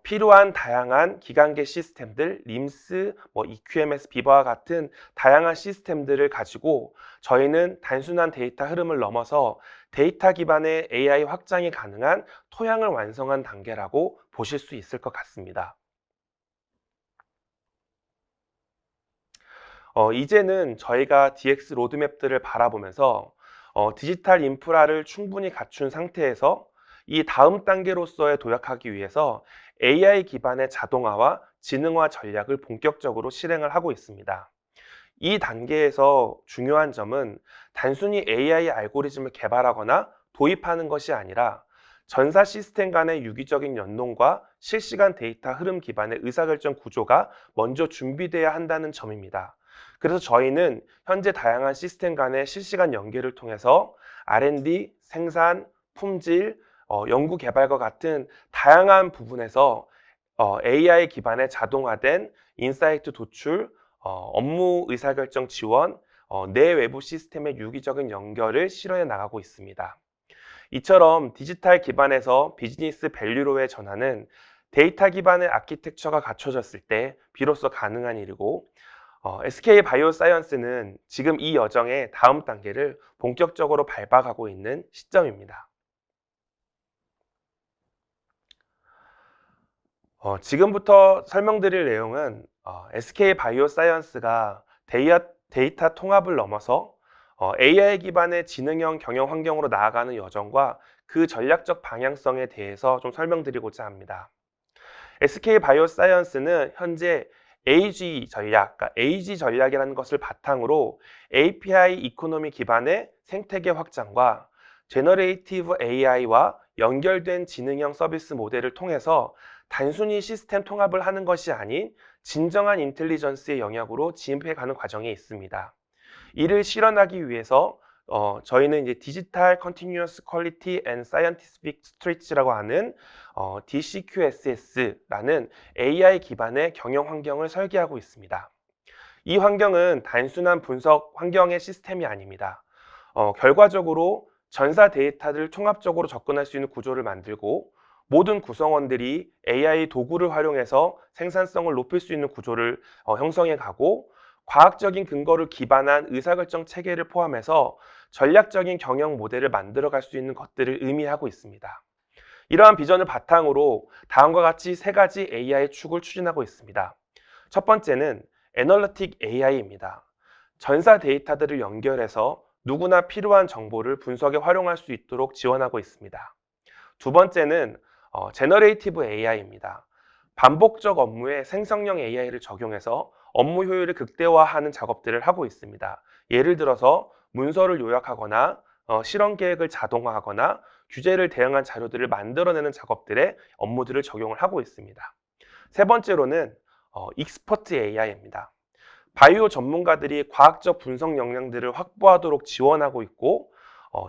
필요한 다양한 기관계 시스템들, RIMS, EQMS, 비버와 같은 다양한 시스템들을 가지고 저희는 단순한 데이터 흐름을 넘어서 데이터 기반의 AI 확장이 가능한 토양을 완성한 단계라고 보실 수 있을 것 같습니다. 이제는 저희가 DX 로드맵들을 바라보면서 디지털 인프라를 충분히 갖춘 상태에서 이 다음 단계로서의 도약하기 위해서 AI 기반의 자동화와 지능화 전략을 본격적으로 실행을 하고 있습니다. 이 단계에서 중요한 점은 단순히 AI 알고리즘을 개발하거나 도입하는 것이 아니라 전사 시스템 간의 유기적인 연동과 실시간 데이터 흐름 기반의 의사결정 구조가 먼저 준비돼야 한다는 점입니다. 그래서 저희는 현재 다양한 시스템 간의 실시간 연계를 통해서 R&D, 생산, 품질, 연구 개발과 같은 다양한 부분에서 AI 기반의 자동화된 인사이트 도출, 업무 의사결정 지원, 내 외부 시스템의 유기적인 연결을 실현해 나가고 있습니다. 이처럼 디지털 기반에서 비즈니스 밸류로의 전환은 데이터 기반의 아키텍처가 갖춰졌을 때 비로소 가능한 일이고, SK 바이오사이언스는 지금 이 여정의 다음 단계를 본격적으로 밟아가고 있는 시점입니다. 지금부터 설명드릴 내용은 SK 바이오사이언스가 데이터 통합을 넘어서 AI 기반의 지능형 경영 환경으로 나아가는 여정과 그 전략적 방향성에 대해서 좀 설명드리고자 합니다. SK 바이오사이언스는 현재 AG 전략, 그러니까 AG 전략이라는 것을 바탕으로 API 이코노미 기반의 생태계 확장과 제너레이티브 AI와 연결된 지능형 서비스 모델을 통해서 단순히 시스템 통합을 하는 것이 아닌 진정한 인텔리전스의 영역으로 진입해가는 과정에 있습니다. 이를 실현하기 위해서 저희는 이제 디지털 컨티뉴어스 퀄리티 앤 사이언티픽 스트레치라고 하는 DCQSS라는 AI 기반의 경영 환경을 설계하고 있습니다. 이 환경은 단순한 분석 환경의 시스템이 아닙니다. 결과적으로 전사 데이터를 총합적으로 접근할 수 있는 구조를 만들고 모든 구성원들이 AI 도구를 활용해서 생산성을 높일 수 있는 구조를 형성해 가고 과학적인 근거를 기반한 의사결정 체계를 포함해서 전략적인 경영 모델을 만들어갈 수 있는 것들을 의미하고 있습니다. 이러한 비전을 바탕으로 다음과 같이 세 가지 AI 축을 추진하고 있습니다. 첫 번째는 애널리틱 AI입니다. 전사 데이터들을 연결해서 누구나 필요한 정보를 분석에 활용할 수 있도록 지원하고 있습니다. 두 번째는 제너레이티브 AI입니다. 반복적 업무에 생성형 AI를 적용해서 업무 효율을 극대화하는 작업들을 하고 있습니다. 예를 들어서 문서를 요약하거나 실험 계획을 자동화하거나 규제를 대응한 자료들을 만들어내는 작업들에 업무들을 적용을 하고 있습니다. 세 번째로는 익스퍼트 AI입니다. 바이오 전문가들이 과학적 분석 역량들을 확보하도록 지원하고 있고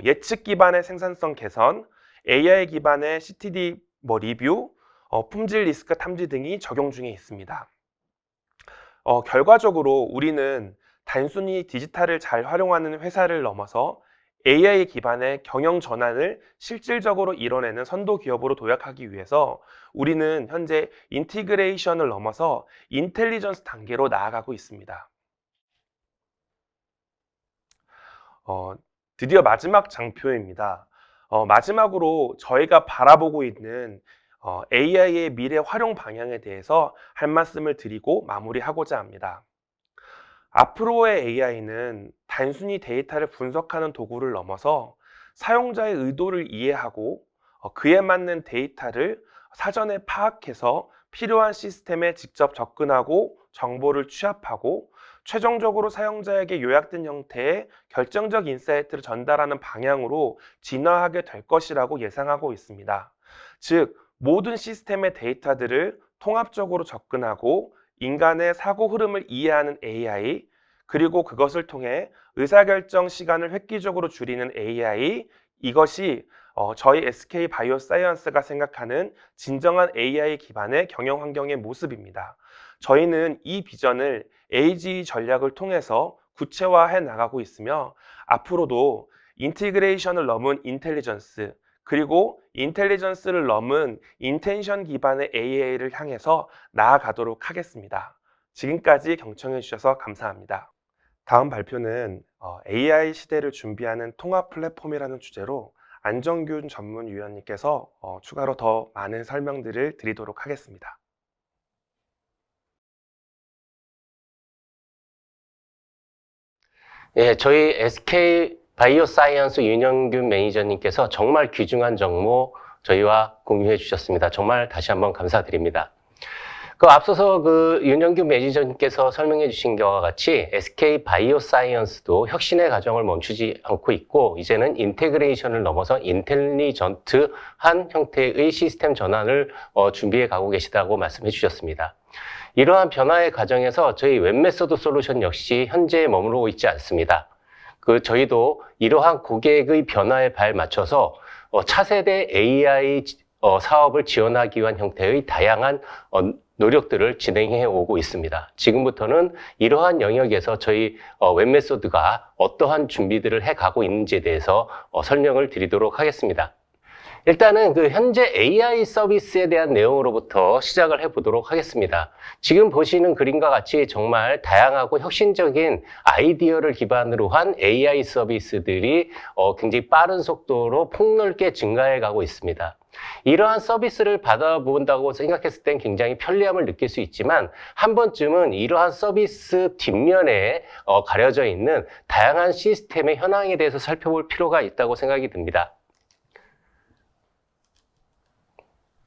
예측 기반의 생산성 개선, AI 기반의 CTD 리뷰, 품질 리스크 탐지 등이 적용 중에 있습니다. 결과적으로 우리는 단순히 디지털을 잘 활용하는 회사를 넘어서 AI 기반의 경영 전환을 실질적으로 이뤄내는 선도 기업으로 도약하기 위해서 우리는 현재 인티그레이션을 넘어서 인텔리전스 단계로 나아가고 있습니다. 드디어 마지막 장표입니다. 마지막으로 저희가 바라보고 있는 AI의 미래 활용 방향에 대해서 할 말씀을 드리고 마무리하고자 합니다. 앞으로의 AI는 단순히 데이터를 분석하는 도구를 넘어서 사용자의 의도를 이해하고 그에 맞는 데이터를 사전에 파악해서 필요한 시스템에 직접 접근하고 정보를 취합하고 최종적으로 사용자에게 요약된 형태의 결정적 인사이트를 전달하는 방향으로 진화하게 될 것이라고 예상하고 있습니다. 즉, 모든 시스템의 데이터들을 통합적으로 접근하고 인간의 사고 흐름을 이해하는 AI, 그리고 그것을 통해 의사결정 시간을 획기적으로 줄이는 AI, 이것이 저희 SK 바이오사이언스가 생각하는 진정한 AI 기반의 경영 환경의 모습입니다. 저희는 이 비전을 AGE 전략을 통해서 구체화해 나가고 있으며 앞으로도 인티그레이션을 넘은 인텔리전스, 그리고 인텔리전스를 넘은 인텐션 기반의 AI를 향해서 나아가도록 하겠습니다. 지금까지 경청해 주셔서 감사합니다. 다음 발표는 AI 시대를 준비하는 통합 플랫폼이라는 주제로 안정균 전문위원님께서 추가로 더 많은 설명들을 드리도록 하겠습니다. 예, 저희 SK 바이오사이언스 윤영균 매니저님께서 정말 귀중한 정보 저희와 공유해 주셨습니다. 정말 다시 한번 감사드립니다. 앞서서 윤영균 매니저님께서 설명해 주신 것과 같이 SK 바이오사이언스도 혁신의 과정을 멈추지 않고 있고 이제는 인테그레이션을 넘어서 인텔리전트한 형태의 시스템 전환을 준비해 가고 계시다고 말씀해 주셨습니다. 이러한 변화의 과정에서 저희 웹메소드 솔루션 역시 현재에 머무르고 있지 않습니다. 저희도 이러한 고객의 변화에 발맞춰서 차세대 AI 사업을 지원하기 위한 형태의 다양한 노력들을 진행해 오고 있습니다. 지금부터는 이러한 영역에서 저희 웹메소드가 어떠한 준비들을 해가고 있는지에 대해서 설명을 드리도록 하겠습니다. 일단은 현재 AI 서비스에 대한 내용으로부터 시작을 해보도록 하겠습니다. 지금 보시는 그림과 같이 정말 다양하고 혁신적인 아이디어를 기반으로 한 AI 서비스들이 굉장히 빠른 속도로 폭넓게 증가해 가고 있습니다. 이러한 서비스를 받아본다고 생각했을 땐 굉장히 편리함을 느낄 수 있지만 한 번쯤은 이러한 서비스 뒷면에 가려져 있는 다양한 시스템의 현황에 대해서 살펴볼 필요가 있다고 생각이 듭니다.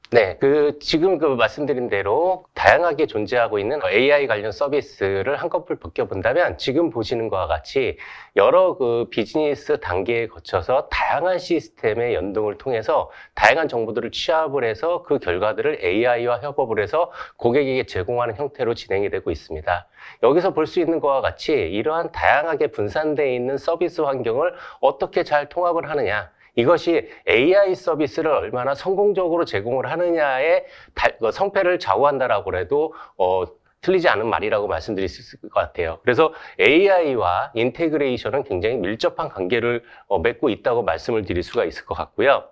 네, 지금 말씀드린 대로 다양하게 존재하고 있는 AI 관련 서비스를 한꺼풀 벗겨본다면 지금 보시는 것과 같이 여러 비즈니스 단계에 거쳐서 다양한 시스템의 연동을 통해서 다양한 정보들을 취합을 해서 그 결과들을 AI와 협업을 해서 고객에게 제공하는 형태로 진행이 되고 있습니다. 여기서 볼 수 있는 것과 같이 이러한 다양하게 분산되어 있는 서비스 환경을 어떻게 잘 통합을 하느냐, 이것이 AI 서비스를 얼마나 성공적으로 제공을 하느냐의 성패를 좌우한다라고 해도 틀리지 않은 말이라고 말씀드릴 수 있을 것 같아요. 그래서 AI와 인테그레이션은 굉장히 밀접한 관계를 맺고 있다고 말씀을 드릴 수가 있을 것 같고요.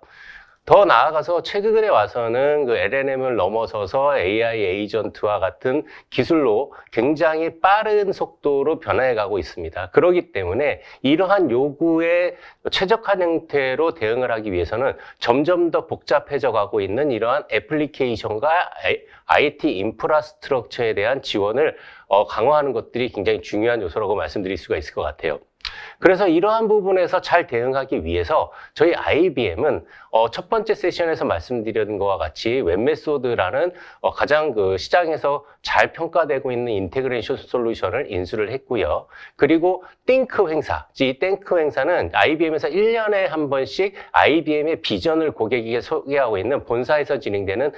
더 나아가서 최근에 와서는 LLM을 넘어서서 AI 에이전트와 같은 기술로 굉장히 빠른 속도로 변화해 가고 있습니다. 그렇기 때문에 이러한 요구에 최적화된 형태로 대응을 하기 위해서는 점점 더 복잡해져 가고 있는 이러한 애플리케이션과 IT 인프라스트럭처에 대한 지원을 강화하는 것들이 굉장히 중요한 요소라고 말씀드릴 수가 있을 것 같아요. 그래서 이러한 부분에서 잘 대응하기 위해서 저희 IBM은 첫 번째 세션에서 말씀드린 것과 같이 웹메소드라는 가장 시장에서 잘 평가되고 있는 인테그레이션 솔루션을 인수를 했고요. 그리고 띵크 행사, 이 띵크 행사는 IBM에서 1년에 한 번씩 IBM의 비전을 고객에게 소개하고 있는 본사에서 진행되는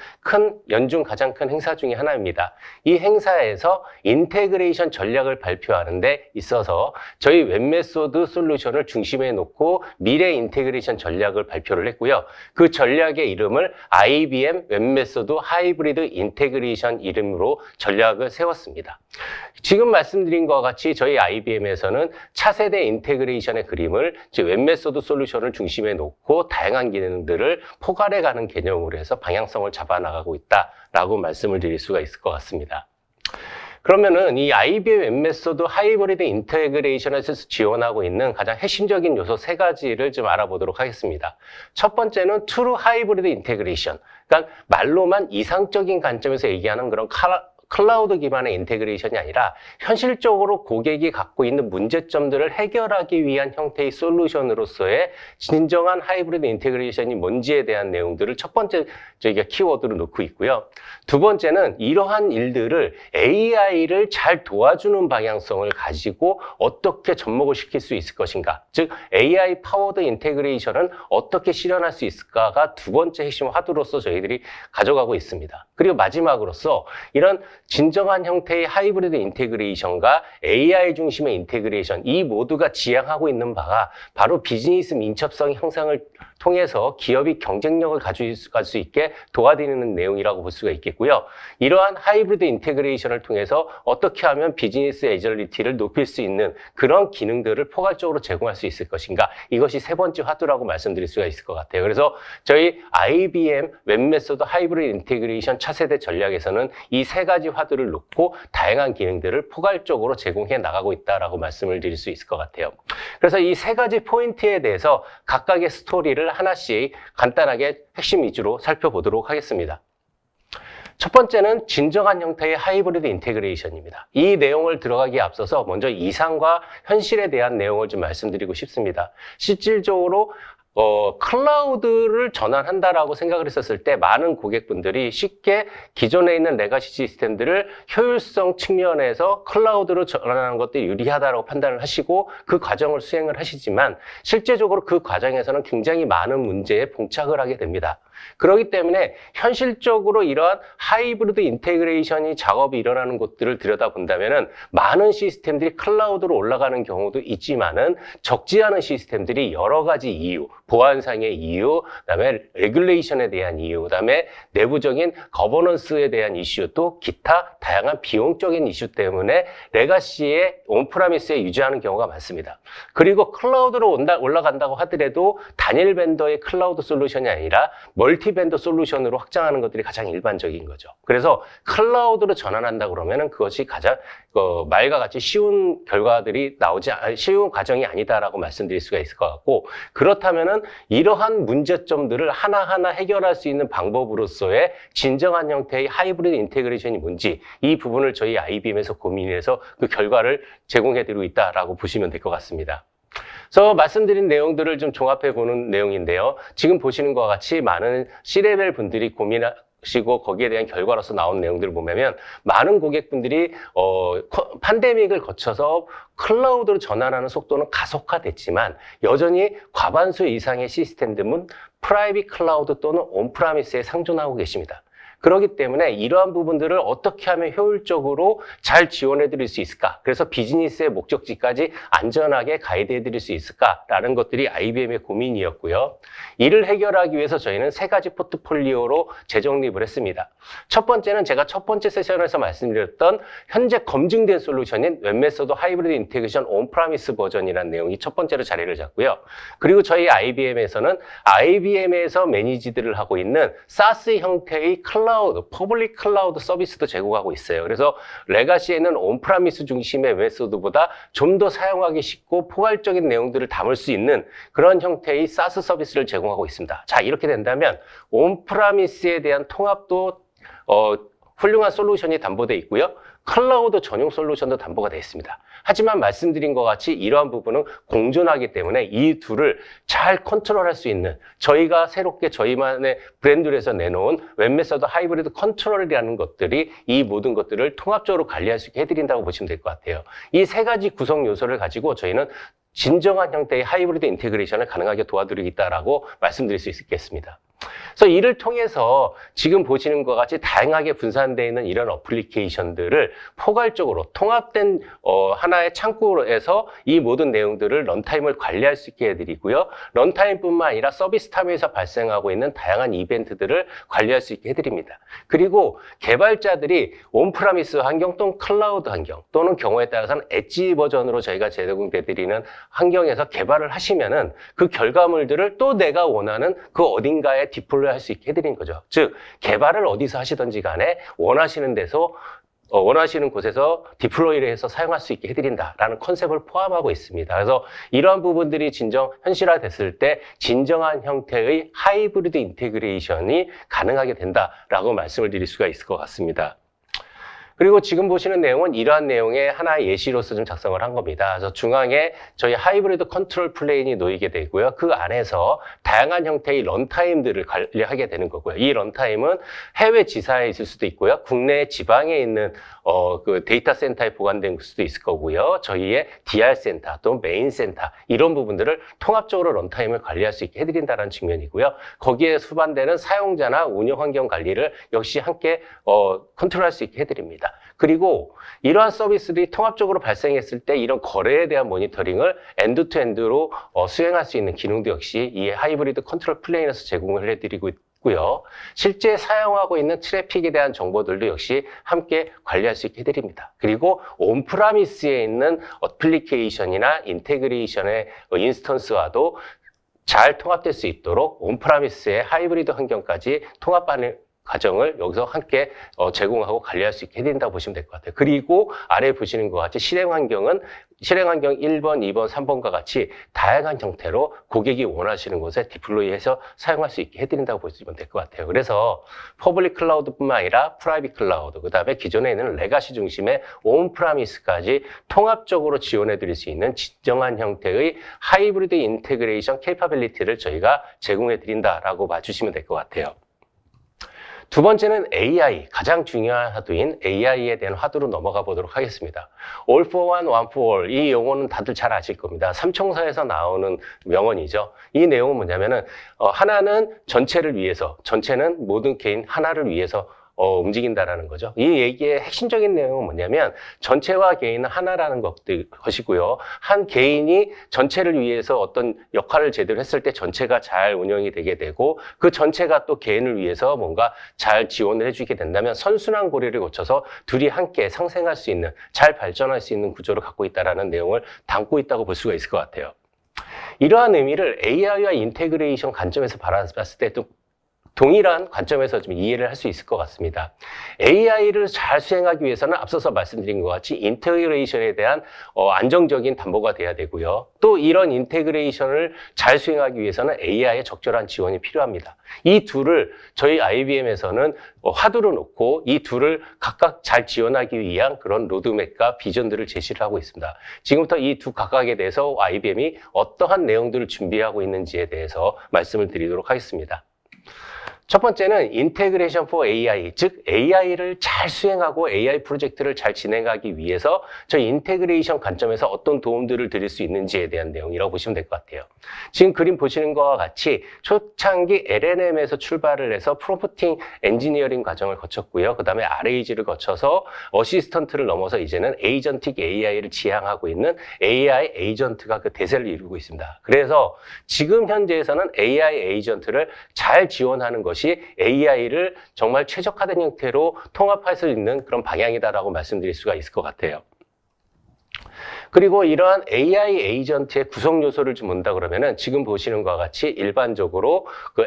연중 가장 큰 행사 중에 하나입니다. 이 행사에서 인테그레이션 전략을 발표하는 데 있어서 저희 웹메소드 솔루션을 중심에 놓고 미래 인테그레이션 전략을 발표를 했고요. 그 전략의 이름을 IBM 웹메소드 하이브리드 인테그레이션 이름으로 전략을 세웠습니다. 지금 말씀드린 것과 같이 저희 IBM에서는 차세대 인테그레이션의 그림을 웹메소드 솔루션을 중심에 놓고 다양한 기능들을 포괄해가는 개념으로 해서 방향성을 잡아나가고 있다라고 말씀을 드릴 수가 있을 것 같습니다. 그러면은 이 IBM 웹메소드 하이브리드 인테그레이션에서 지원하고 있는 가장 핵심적인 요소 3가지를 좀 알아보도록 하겠습니다. 첫 번째는 트루 하이브리드 인테그레이션. 그러니까 말로만 이상적인 관점에서 얘기하는 그런 클라우드 기반의 인테그레이션이 아니라 현실적으로 고객이 갖고 있는 문제점들을 해결하기 위한 형태의 솔루션으로서의 진정한 하이브리드 인테그레이션이 뭔지에 대한 내용들을 첫 번째 저희가 키워드로 놓고 있고요. 두 번째는 이러한 일들을 AI를 잘 도와주는 방향성을 가지고 어떻게 접목을 시킬 수 있을 것인가. 즉 AI 파워드 인테그레이션은 어떻게 실현할 수 있을까가 두 번째 핵심 화두로서 저희들이 가져가고 있습니다. 그리고 마지막으로서 이런 진정한 형태의 하이브리드 인테그레이션과 AI 중심의 인테그레이션, 이 모두가 지향하고 있는 바가 바로 비즈니스 민첩성 향상을 통해서 기업이 경쟁력을 가져갈 수 있게 도와드리는 내용이라고 볼 수가 있겠고요. 이러한 하이브리드 인테그레이션을 통해서 어떻게 하면 비즈니스 애저리티를 높일 수 있는 그런 기능들을 포괄적으로 제공할 수 있을 것인가, 이것이 세 번째 화두라고 말씀드릴 수가 있을 것 같아요. 그래서 저희 IBM 웹메소드 하이브리드 인테그레이션 차세대 전략에서는 이 세 가지 화두를 놓고 다양한 기능들을 포괄적으로 제공해 나가고 있다라고 말씀을 드릴 수 있을 것 같아요. 그래서 이 세 가지 포인트에 대해서 각각의 스토리를 하나씩 간단하게 핵심 위주로 살펴보도록 하겠습니다. 첫 번째는 진정한 형태의 하이브리드 인테그레이션입니다. 이 내용을 들어가기에 앞서서 먼저 이상과 현실에 대한 내용을 좀 말씀드리고 싶습니다. 실질적으로 클라우드를 전환한다라고 생각을 했었을 때 많은 고객분들이 쉽게 기존에 있는 레가시 시스템들을 효율성 측면에서 클라우드로 전환하는 것들이 유리하다고 판단을 하시고 그 과정을 수행을 하시지만 실제적으로 그 과정에서는 굉장히 많은 문제에 봉착을 하게 됩니다. 그렇기 때문에 현실적으로 이러한 하이브리드 인테그레이션이 작업이 일어나는 곳들을 들여다본다면은 많은 시스템들이 클라우드로 올라가는 경우도 있지만은 적지 않은 시스템들이 여러 가지 이유, 보안상의 이유, 그다음에 레귤레이션에 대한 이유, 그다음에 내부적인 거버넌스에 대한 이슈, 또 기타 다양한 비용적인 이슈 때문에 레가시의 온프라미스에 유지하는 경우가 많습니다. 그리고 클라우드로 올라간다고 하더라도 단일 벤더의 클라우드 솔루션이 아니라 멀티 벤더 솔루션으로 확장하는 것들이 가장 일반적인 거죠. 그래서 클라우드로 전환한다 그러면은 그것이 가장 말과 같이 쉬운 결과들이 쉬운 과정이 아니다라고 말씀드릴 수가 있을 것 같고, 그렇다면은 이러한 문제점들을 하나하나 해결할 수 있는 방법으로서의 진정한 형태의 하이브리드 인테그레이션이 뭔지, 이 부분을 저희 IBM에서 고민해서 그 결과를 제공해드리고 있다라고 보시면 될 것 같습니다. 그래서 말씀드린 내용들을 좀 종합해 보는 내용인데요. 지금 보시는 것과 같이 많은 C레벨 분들이 고민하시고 거기에 대한 결과로서 나온 내용들을 보면 많은 고객분들이 팬데믹을 거쳐서 클라우드로 전환하는 속도는 가속화됐지만 여전히 과반수 이상의 시스템들은 프라이빗 클라우드 또는 온프라미스에 상존하고 계십니다. 그렇기 때문에 이러한 부분들을 어떻게 하면 효율적으로 잘 지원해 드릴 수 있을까? 그래서 비즈니스의 목적지까지 안전하게 가이드해 드릴 수 있을까라는 것들이 IBM의 고민이었고요. 이를 해결하기 위해서 저희는 세 가지 포트폴리오로 재정립을 했습니다. 첫 번째는 제가 첫 번째 세션에서 말씀드렸던 현재 검증된 솔루션인 웹메소드 하이브리드 인테그레이션 온프라미스 버전이라는 내용이 첫 번째로 자리를 잡고요. 그리고 저희 IBM에서는 IBM에서 매니지드를 하고 있는 SaaS 형태의 퍼블릭 클라우드 서비스도 제공하고 있어요. 그래서 레가시에는 온프라미스 중심의 웹메소드보다 좀 더 사용하기 쉽고 포괄적인 내용들을 담을 수 있는 그런 형태의 SaaS 서비스를 제공하고 있습니다. 자, 이렇게 된다면 온프라미스에 대한 통합도 훌륭한 솔루션이 담보되어 있고요. 클라우드 전용 솔루션도 담보가 되어 있습니다. 하지만 말씀드린 것 같이 이러한 부분은 공존하기 때문에 이 둘을 잘 컨트롤할 수 있는, 저희가 새롭게 저희만의 브랜드로 해서 내놓은 웹메소드 하이브리드 컨트롤이라는 것들이 이 모든 것들을 통합적으로 관리할 수 있게 해드린다고 보시면 될 것 같아요. 이 세 가지 구성 요소를 가지고 저희는 진정한 형태의 하이브리드 인테그레이션을 가능하게 도와드리겠다라고 말씀드릴 수 있겠습니다. 그래서 이를 통해서 지금 보시는 것 같이 다양하게 분산되어 있는 이런 어플리케이션들을 포괄적으로 통합된 하나의 창구에서 이 모든 내용들을 런타임을 관리할 수 있게 해드리고요. 런타임뿐만 아니라 서비스 타임에서 발생하고 있는 다양한 이벤트들을 관리할 수 있게 해드립니다. 그리고 개발자들이 온프라미스 환경 또는 클라우드 환경 또는 경우에 따라서는 엣지 버전으로 저희가 제공해드리는 환경에서 개발을 하시면은 그 결과물들을 또 내가 원하는 그 어딘가에 디플로이 할 수 있게 해드리는 거죠. 즉, 개발을 어디서 하시든지 간에 원하시는 데서 원하시는 곳에서 디플로이를 해서 사용할 수 있게 해드린다라는 컨셉을 포함하고 있습니다. 그래서 이러한 부분들이 진정 현실화됐을 때 진정한 형태의 하이브리드 인테그레이션이 가능하게 된다라고 말씀을 드릴 수가 있을 것 같습니다. 그리고 지금 보시는 내용은 이러한 내용의 하나의 예시로서 좀 작성을 한 겁니다. 그래서 중앙에 저희 하이브리드 컨트롤 플레인이 놓이게 되고요. 그 안에서 다양한 형태의 런타임들을 관리하게 되는 거고요. 이 런타임은 해외 지사에 있을 수도 있고요. 국내 지방에 있는 그 데이터 센터에 보관된 수도 있을 거고요. 저희의 DR 센터 또 메인 센터 이런 부분들을 통합적으로 런타임을 관리할 수 있게 해드린다는 측면이고요. 거기에 수반되는 사용자나 운영 환경 관리를 역시 함께 컨트롤할 수 있게 해드립니다. 그리고 이러한 서비스들이 통합적으로 발생했을 때 이런 거래에 대한 모니터링을 엔드투엔드로 수행할 수 있는 기능도 역시 이 하이브리드 컨트롤 플레인에서 제공을 해드리고 있고요. 실제 사용하고 있는 트래픽에 대한 정보들도 역시 함께 관리할 수 있게 해드립니다. 그리고 온프라미스에 있는 어플리케이션이나 인테그레이션의 인스턴스와도 잘 통합될 수 있도록 온프라미스의 하이브리드 환경까지 통합하는 과정을 여기서 함께 제공하고 관리할 수 있게 해드린다고 보시면 될 것 같아요. 그리고 아래 보시는 것 같이 실행 환경 1번, 2번, 3번과 같이 다양한 형태로 고객이 원하시는 곳에 디플로이해서 사용할 수 있게 해드린다고 보시면 될 것 같아요. 그래서 퍼블릭 클라우드뿐만 아니라 프라이빗 클라우드, 그 다음에 기존에 있는 레가시 중심의 온프라미스까지 통합적으로 지원해드릴 수 있는 진정한 형태의 하이브리드 인테그레이션 캐파빌리티를 저희가 제공해드린다라고 봐주시면 될 것 같아요. 두 번째는 AI, 가장 중요한 화두인 AI에 대한 화두로 넘어가 보도록 하겠습니다. All for one, one for all. 이 용어는 다들 잘 아실 겁니다. 삼총사에서 나오는 명언이죠. 이 내용은 뭐냐면은, 하나는 전체를 위해서, 전체는 모든 개인 하나를 위해서 움직인다라는 거죠. 이 얘기의 핵심적인 내용은 뭐냐면 전체와 개인은 하나라는 것이고요. 한 개인이 전체를 위해서 어떤 역할을 제대로 했을 때 전체가 잘 운영이 되게 되고 그 전체가 또 개인을 위해서 뭔가 잘 지원을 해주게 된다면 선순환 고리를 거쳐서 둘이 함께 상생할 수 있는, 잘 발전할 수 있는 구조를 갖고 있다는 내용을 담고 있다고 볼 수가 있을 것 같아요. 이러한 의미를 AI와 인테그레이션 관점에서 바라봤을 때도 동일한 관점에서 좀 이해를 할 수 있을 것 같습니다. AI를 잘 수행하기 위해서는 앞서서 말씀드린 것 같이 인테그레이션에 대한 안정적인 담보가 돼야 되고요. 또 이런 인테그레이션을 잘 수행하기 위해서는 AI의 적절한 지원이 필요합니다. 이 둘을 저희 IBM에서는 화두로 놓고 이 둘을 각각 잘 지원하기 위한 그런 로드맵과 비전들을 제시를 하고 있습니다. 지금부터 이 두 각각에 대해서 IBM이 어떠한 내용들을 준비하고 있는지에 대해서 말씀을 드리도록 하겠습니다. 첫 번째는 인테그레이션 포 AI, 즉 AI를 잘 수행하고 AI 프로젝트를 잘 진행하기 위해서 저희 인테그레이션 관점에서 어떤 도움들을 드릴 수 있는지에 대한 내용이라고 보시면 될 것 같아요. 지금 그림 보시는 것과 같이 초창기 LLM에서 출발을 해서 프롬프팅 엔지니어링 과정을 거쳤고요. 그 다음에 RAG를 거쳐서 어시스턴트를 넘어서 이제는 에이전틱 AI를 지향하고 있는 AI 에이전트가 그 대세를 이루고 있습니다. 그래서 지금 현재에서는 AI 에이전트를 잘 지원하는 것이 AI를 정말 최적화된 형태로 통합할 수 있는 그런 방향이다라고 말씀드릴 수가 있을 것 같아요. 그리고 이러한 AI 에이전트의 구성 요소를 좀 본다 그러면은 지금 보시는 것과 같이 일반적으로 그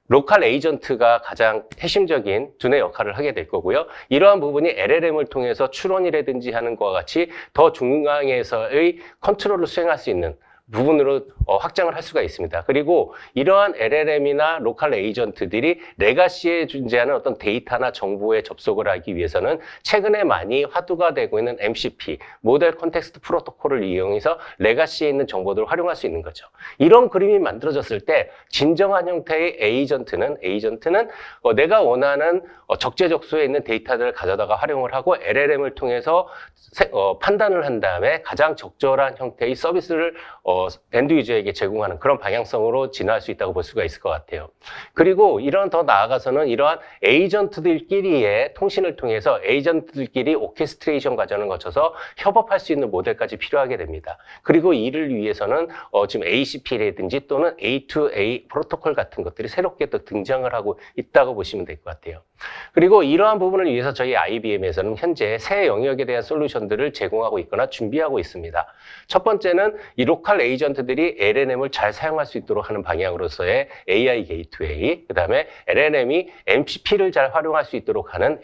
로컬 에이전트가 가장 핵심적인 두뇌 역할을 하게 될 거고요. 이러한 부분이 LLM을 통해서 추론이라든지 하는 것과 같이 더 중앙에서의 컨트롤을 수행할 수 있는 부분으로 확장을 할 수가 있습니다. 그리고 이러한 LLM이나 로컬 에이전트들이 레가시에 존재하는 어떤 데이터나 정보에 접속을 하기 위해서는 최근에 많이 화두가 되고 있는 MCP, 모델 컨텍스트 프로토콜을 이용해서 레가시에 있는 정보들을 활용할 수 있는 거죠. 이런 그림이 만들어졌을 때 진정한 형태의 에이전트는 내가 원하는 적재적소에 있는 데이터들을 가져다가 활용을 하고 LLM을 통해서 판단을 한 다음에 가장 적절한 형태의 서비스를 엔드 유저에게 제공하는 그런 방향성으로 진화할 수 있다고 볼 수가 있을 것 같아요. 그리고 더 나아가서는 이러한 에이전트들끼리의 통신을 통해서 에이전트들끼리 오케스트레이션 과정을 거쳐서 협업할 수 있는 모델까지 필요하게 됩니다. 그리고 이를 위해서는 지금 ACP라든지 또는 A2A 프로토콜 같은 것들이 새롭게 또 등장을 하고 있다고 보시면 될 것 같아요. 그리고 이러한 부분을 위해서 저희 IBM에서는 현재 새 영역에 대한 솔루션들을 제공하고 있거나 준비하고 있습니다. 첫 번째는 이 로컬 에이전트들이 LLM을 잘 사용할 수 있도록 하는 방향으로서의 AI 게이트웨이, 그 다음에 LLM이 MCP를 잘 활용할 수 있도록 하는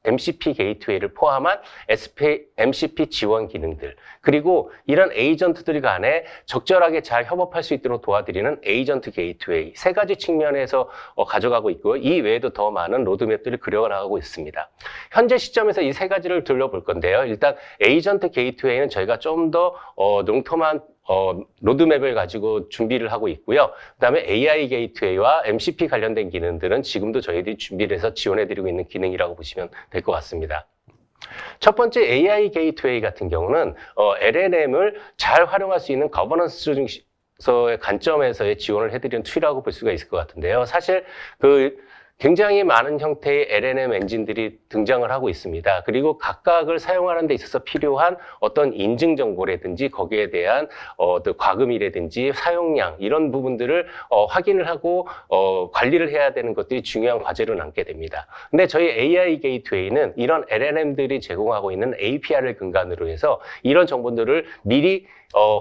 MCP 게이트웨이를 포함한 MCP 지원 기능들, 그리고 이런 에이전트들 간에 적절하게 잘 협업할 수 있도록 도와드리는 에이전트 게이트웨이, 세 가지 측면에서 가져가고 있고요. 이 외에도 더 많은 로드맵들을 그려나가고 있습니다. 현재 시점에서 이 세 가지를 둘러볼 건데요. 일단 에이전트 게이트웨이는 저희가 좀 더 농톰한 로드맵을 가지고 준비를 하고 있고요. 그다음에 AI 게이트웨이와 MCP 관련된 기능들은 지금도 저희들이 준비를 해서 지원해드리고 있는 기능이라고 보시면 될 것 같습니다. 첫 번째 AI 게이트웨이 같은 경우는 LLM을 잘 활용할 수 있는 거버넌스 중에서의 관점에서의 지원을 해드리는 툴이라고 볼 수가 있을 것 같은데요. 사실 굉장히 많은 형태의 LLM 엔진들이 등장을 하고 있습니다. 그리고 각각을 사용하는 데 있어서 필요한 어떤 인증 정보라든지 거기에 대한 과금이라든지 사용량 이런 부분들을 확인을 하고 관리를 해야 되는 것들이 중요한 과제로 남게 됩니다. 근데 저희 AI 게이트웨이는 이런 LLM들이 제공하고 있는 API를 근간으로 해서 이런 정보들을 미리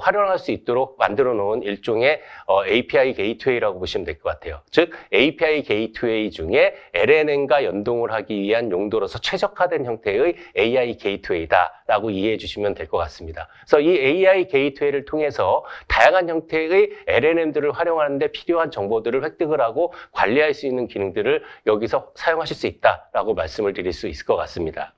활용할 수 있도록 만들어 놓은 일종의 API 게이트웨이라고 보시면 될 것 같아요. 즉 API 게이트웨이 중에 LLM과 연동을 하기 위한 용도로서 최적화된 형태의 AI 게이트웨이다라고 이해해 주시면 될 것 같습니다. 그래서 이 AI 게이트웨이를 통해서 다양한 형태의 LLM들을 활용하는 데 필요한 정보들을 획득을 하고 관리할 수 있는 기능들을 여기서 사용하실 수 있다라고 말씀을 드릴 수 있을 것 같습니다.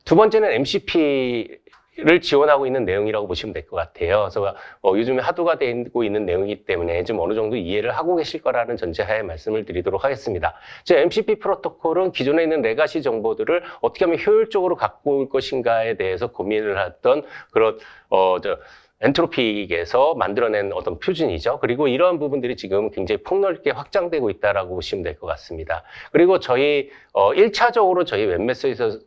두 번째는 MCP를 지원하고 있는 내용이라고 보시면 될 것 같아요. 그래서 요즘에 하도가 되고 있는 내용이기 때문에 좀 어느 정도 이해를 하고 계실 거라는 전제하에 말씀을 드리도록 하겠습니다. 즉 MCP 프로토콜은 기존에 있는 레가시 정보들을 어떻게 하면 효율적으로 갖고 올 것인가에 대해서 고민을 했던 그런 엔트로픽에서 만들어낸 어떤 표준이죠. 그리고 이러한 부분들이 지금 굉장히 폭넓게 확장되고 있다라고 보시면 될 것 같습니다. 그리고 저희 1차적으로 저희 웹메서에서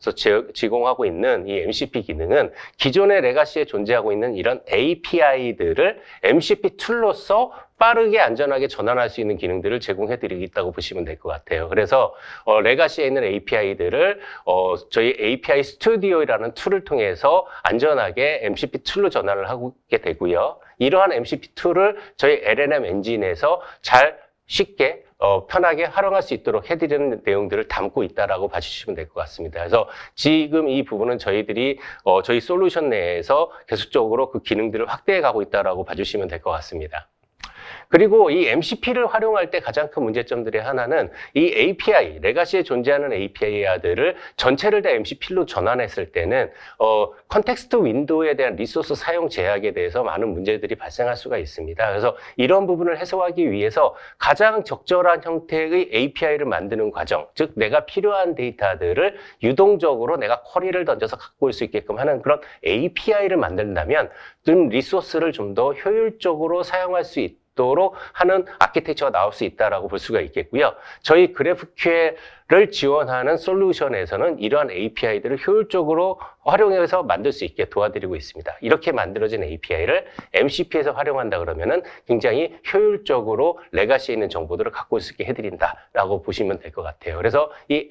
제공하고 있는 이 MCP 기능은 기존의 레가시에 존재하고 있는 이런 API들을 MCP 툴로서 빠르게 안전하게 전환할 수 있는 기능들을 제공해드리겠다고 보시면 될 것 같아요. 그래서 레가시에 있는 API들을 저희 API 스튜디오라는 툴을 통해서 안전하게 MCP 툴로 전환을 하게 되고요. 이러한 MCP 툴을 저희 LLM 엔진에서 잘 쉽게 편하게 활용할 수 있도록 해드리는 내용들을 담고 있다라고 봐주시면 될 것 같습니다. 그래서 지금 이 부분은 저희들이 저희 솔루션 내에서 계속적으로 그 기능들을 확대해 가고 있다라고 봐주시면 될 것 같습니다. 그리고 이 MCP를 활용할 때 가장 큰 문제점들의 하나는 이 API, 레가시에 존재하는 API들을 전체를 다 MCP로 전환했을 때는 컨텍스트 윈도우에 대한 리소스 사용 제약에 대해서 많은 문제들이 발생할 수가 있습니다. 그래서 이런 부분을 해소하기 위해서 가장 적절한 형태의 API를 만드는 과정, 즉 내가 필요한 데이터들을 유동적으로 내가 쿼리를 던져서 갖고 올 수 있게끔 하는 그런 API를 만든다면 좀 리소스를 좀 더 효율적으로 사용할 수 있도록 하는 아키텍처가 나올 수 있다라고 볼 수가 있겠고요. 저희 그래프QL을 지원하는 솔루션에서는 이러한 API들을 효율적으로 활용해서 만들 수 있게 도와드리고 있습니다. 이렇게 만들어진 API를 MCP에서 활용한다 그러면은 굉장히 효율적으로 레가시에 있는 정보들을 갖고 올 수 있게 해드린다라고 보시면 될 것 같아요. 그래서 이